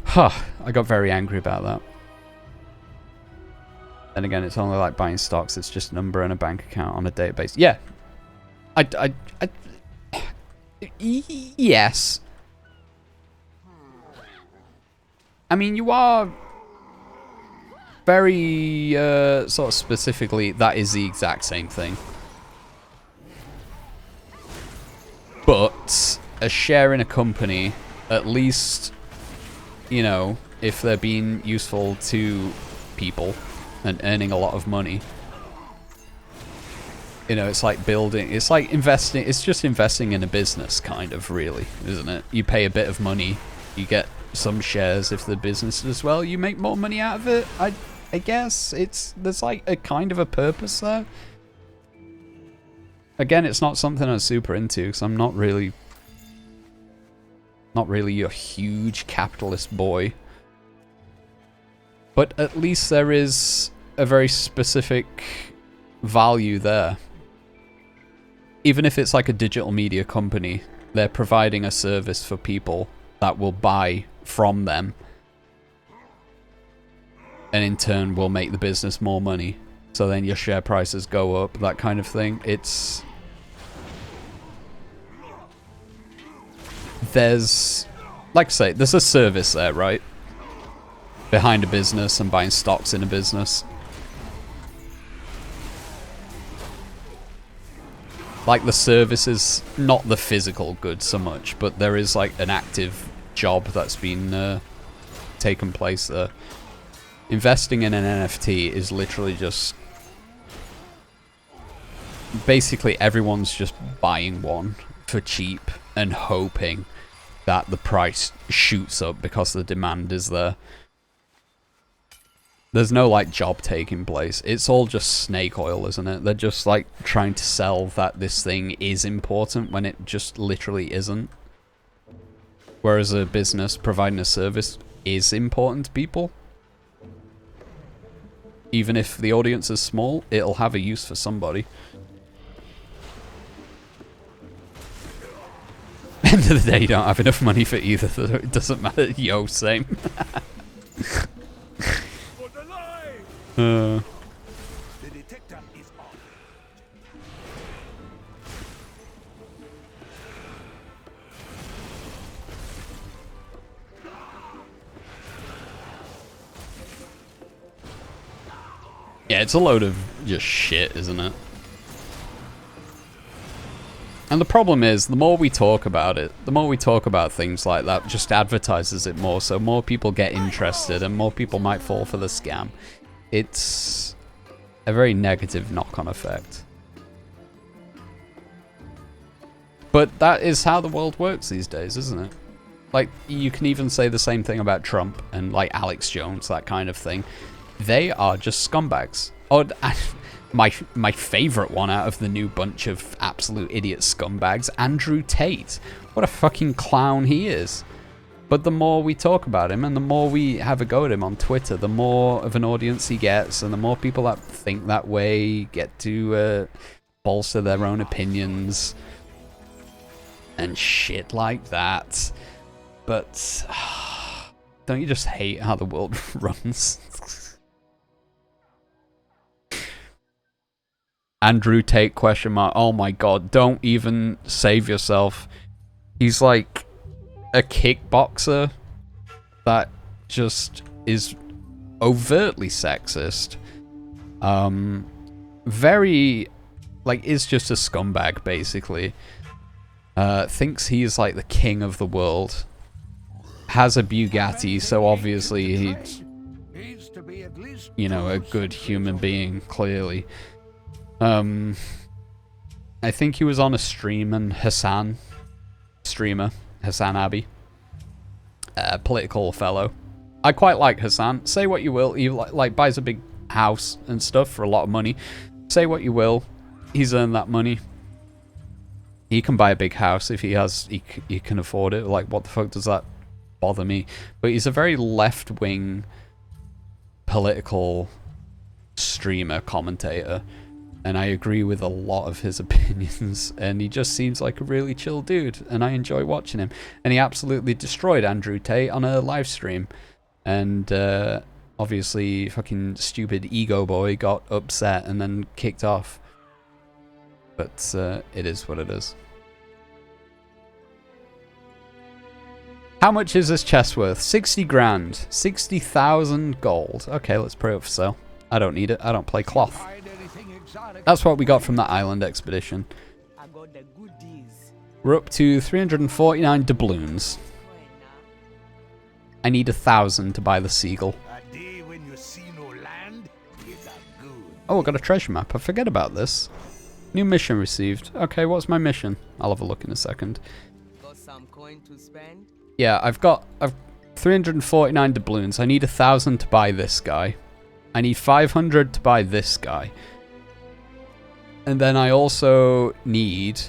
Huh. I got very angry about that. And again, it's only like buying stocks. It's just a number and a bank account on a database. Yeah. Yes. I mean, you are very, sort of specifically, that is the exact same thing. But a share in a company, at least, you know, if they're being useful to people and earning a lot of money, you know, it's like building, it's like investing, it's just investing in a business, kind of, really, isn't it? You pay a bit of money, you get some shares. If the business does well, you make more money out of it. I guess there's like a kind of a purpose there. Again, it's not something I'm super into, because I'm not really a huge capitalist boy. But at least there is a very specific value there. Even if it's like a digital media company, they're providing a service for people that will buy from them. And in turn will make the business more money. So then your share prices go up, that kind of thing. It's... There's... Like I say, there's a service there, right? Behind a business and buying stocks in a business. Like the service is not the physical good so much, but there is like an active job that's been taken place there. Investing in an NFT is literally just... Basically everyone's just buying one for cheap and hoping that the price shoots up because the demand is there. There's no like job taking place. It's all just snake oil, isn't it? They're just like trying to sell that this thing is important when it just literally isn't. Whereas a business providing a service is important to people. Even if the audience is small, it'll have a use for somebody. End of the day, you don't have enough money for either, so it doesn't matter. Yo, same. The detector is off. Yeah, it's a load of just shit, isn't it? And the problem is, the more we talk about it, the more we talk about things like that, just advertises it more, so more people get interested and more people might fall for the scam. It's a very negative knock-on effect. But that is how the world works these days, isn't it? Like, you can even say the same thing about Trump and, like, Alex Jones, that kind of thing. They are just scumbags. Oh, my favorite one out of the new bunch of absolute idiot scumbags, Andrew Tate. What a fucking clown he is. But the more we talk about him and the more we have a go at him on Twitter, the more of an audience he gets and the more people that think that way get to bolster their own opinions and shit like that. But don't you just hate how the world runs? Andrew Tate question mark. Oh my god, don't even save yourself. He's like a kickboxer that just is overtly sexist. Very, like, is just a scumbag, basically. Thinks he's like the king of the world. Has a Bugatti, so obviously he's, you know, a good human being, clearly. I think he was on a stream and Hassan Abbey, political fellow. I quite like Hassan. Say what you will, he like buys a big house and stuff for a lot of money. Say what you will, he's earned that money. He can buy a big house if he has, he can afford it. Like, what the fuck does that bother me? But he's a very left-wing political streamer, commentator. And I agree with a lot of his opinions, and he just seems like a really chill dude, and I enjoy watching him. And he absolutely destroyed Andrew Tate on a live stream. And obviously fucking stupid ego boy got upset and then kicked off. But it is what it is. How much is this chest worth? 60 grand. 60,000 gold. Okay, let's put it up for sale. I don't need it. I don't play cloth. That's what we got from that island expedition. We're up to 349 doubloons. I need 1,000 to buy the seagull. Oh, I got a treasure map. I forget about this. New mission received. Okay, what's my mission? I'll have a look in a second. Got some coin to spend? Yeah, I've 349 doubloons. I need 1,000 to buy this guy. I need 500 to buy this guy. And then I also need...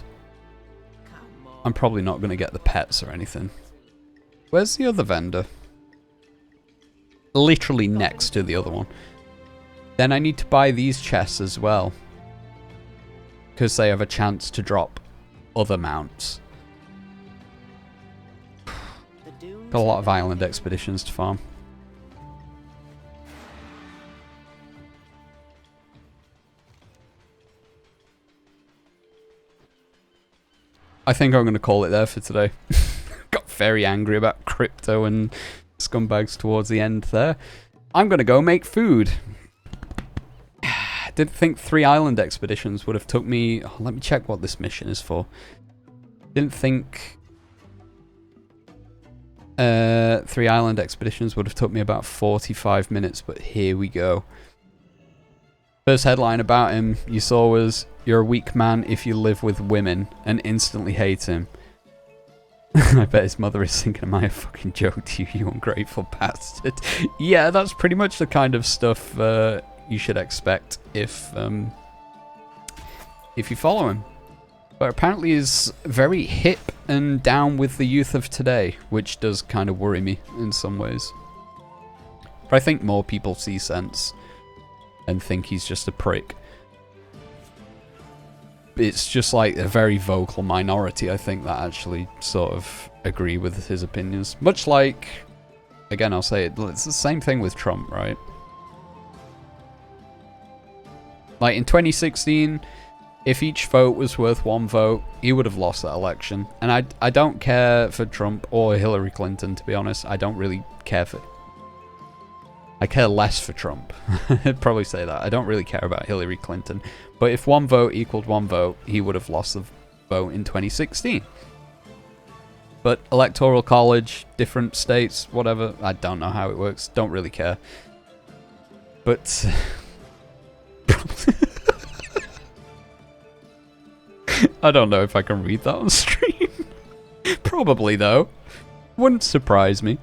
I'm probably not going to get the pets or anything. Where's the other vendor? literally next to the other one. Then I need to buy these chests as well, because they have a chance to drop other mounts. Got a lot of island expeditions to farm. I think I'm going to call it there for today. Got very angry about crypto and scumbags towards the end there. I'm going to go make food. Didn't think 3 island expeditions would have took me... Oh, let me check what this mission is for. Didn't think 3 island expeditions would have took me about 45 minutes, but here we go. First headline about him you saw was, "You're a weak man if you live with women," and instantly hate him. I bet his mother is thinking, am I a fucking joke to you, you ungrateful bastard? Yeah, that's pretty much the kind of stuff you should expect if you follow him. But apparently he's very hip and down with the youth of today, which does kind of worry me in some ways. But I think more people see sense and think he's just a prick. It's just like a very vocal minority, I think, that actually sort of agree with his opinions. Much like, again, I'll say it, it's the same thing with Trump, right? Like in 2016, if each vote was worth 1 vote, he would have lost that election. And I don't care for Trump or Hillary Clinton, to be honest. I don't really care for... I care less for Trump. I'd probably say that. I don't really care about Hillary Clinton. But if 1 vote equaled 1 vote, he would have lost the vote in 2016. But Electoral College, different states, whatever, I don't know how it works. Don't really care. But... I don't know if I can read that on stream. Probably, though. Wouldn't surprise me.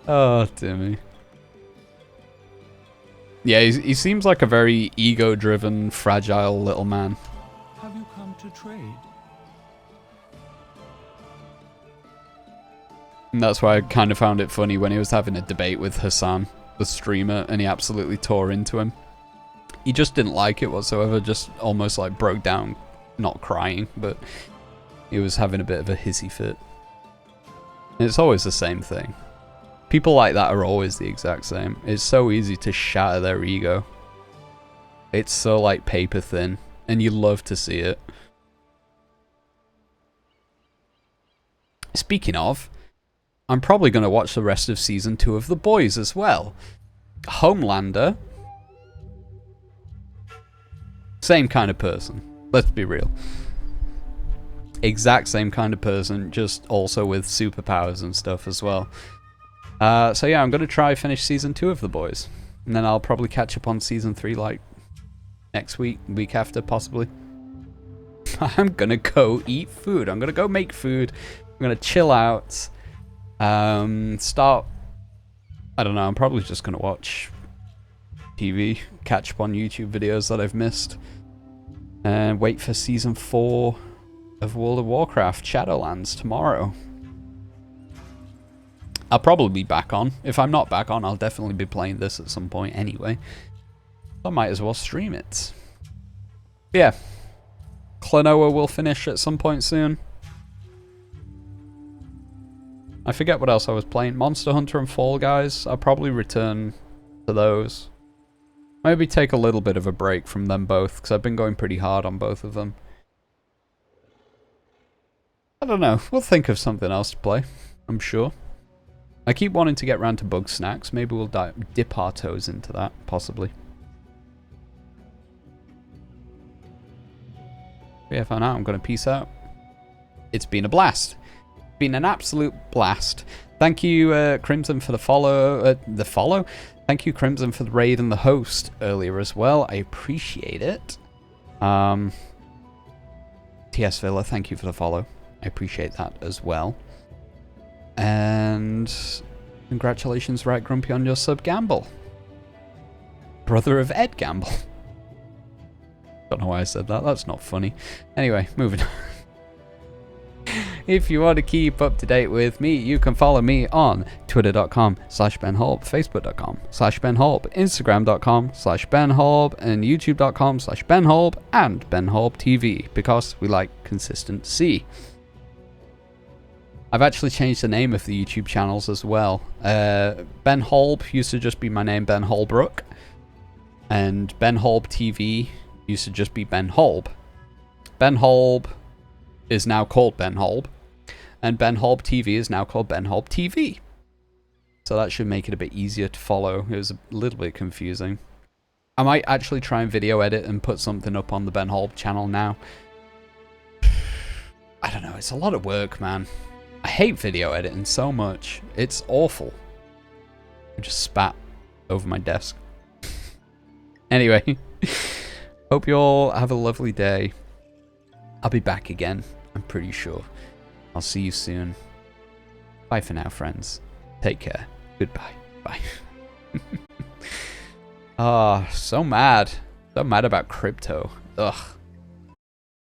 Oh, dear me. Yeah, he seems like a very ego-driven, fragile little man. Have you come to trade? And that's why I kind of found it funny when he was having a debate with Hassan, the streamer, and he absolutely tore into him. He just didn't like it whatsoever, just almost like broke down, not crying, but he was having a bit of a hissy fit. And it's always the same thing. People like that are always the exact same. It's so easy to shatter their ego. It's so like paper thin, and you love to see it. Speaking of, I'm probably going to watch the rest of Season 2 of The Boys as well. Homelander. Same kind of person. Let's be real. Exact same kind of person, just also with superpowers and stuff as well. So yeah, I'm going to try finish Season 2 of The Boys. And then I'll probably catch up on Season 3 like next week, week after possibly. I'm going to go eat food. I'm going to go make food. I'm going to chill out. Start... I don't know, I'm probably just going to watch TV. Catch up on YouTube videos that I've missed. And wait for Season 4 of World of Warcraft Shadowlands tomorrow. I'll probably be back on. If I'm not back on, I'll definitely be playing this at some point anyway. I might as well stream it. But yeah. Klonoa will finish at some point soon. I forget what else I was playing. Monster Hunter and Fall Guys. I'll probably return to those. Maybe take a little bit of a break from them both, because I've been going pretty hard on both of them. I don't know. We'll think of something else to play. I'm sure. I keep wanting to get round to Bug Snacks. Maybe we'll dip our toes into that, possibly. But yeah, for now, I'm going to peace out. It's been a blast. Been an absolute blast. Thank you, Crimson, for the follow. Thank you, Crimson, for the raid and the host earlier as well. I appreciate it. TS Villa, thank you for the follow. I appreciate that as well. And congratulations, Right Grumpy, on your sub, Gamble. Brother of Ed Gamble. Don't know why I said that. That's not funny. Anyway, moving on. If you want to keep up to date with me, you can follow me on twitter.com/benholb, facebook.com/benholb, instagram.com/benholb, and youtube.com/benholb, and benholbtv, because we like consistency. I've actually changed the name of the YouTube channels as well. Ben Holb used to just be my name, Ben Holbrook, and Ben Holb TV used to just be Ben Holb. Ben Holb is now called Ben Holb, and Ben Holb TV is now called Ben Holb TV. So that should make it a bit easier to follow. It was a little bit confusing. I might actually try and video edit and put something up on the Ben Holb channel now. I don't know, it's a lot of work, man. I hate video editing so much. It's awful. I just spat over my desk. Anyway, hope you all have a lovely day. I'll be back again, I'm pretty sure. I'll see you soon. Bye for now, friends. Take care. Goodbye. Bye. Ah, so mad. So mad about crypto. Ugh.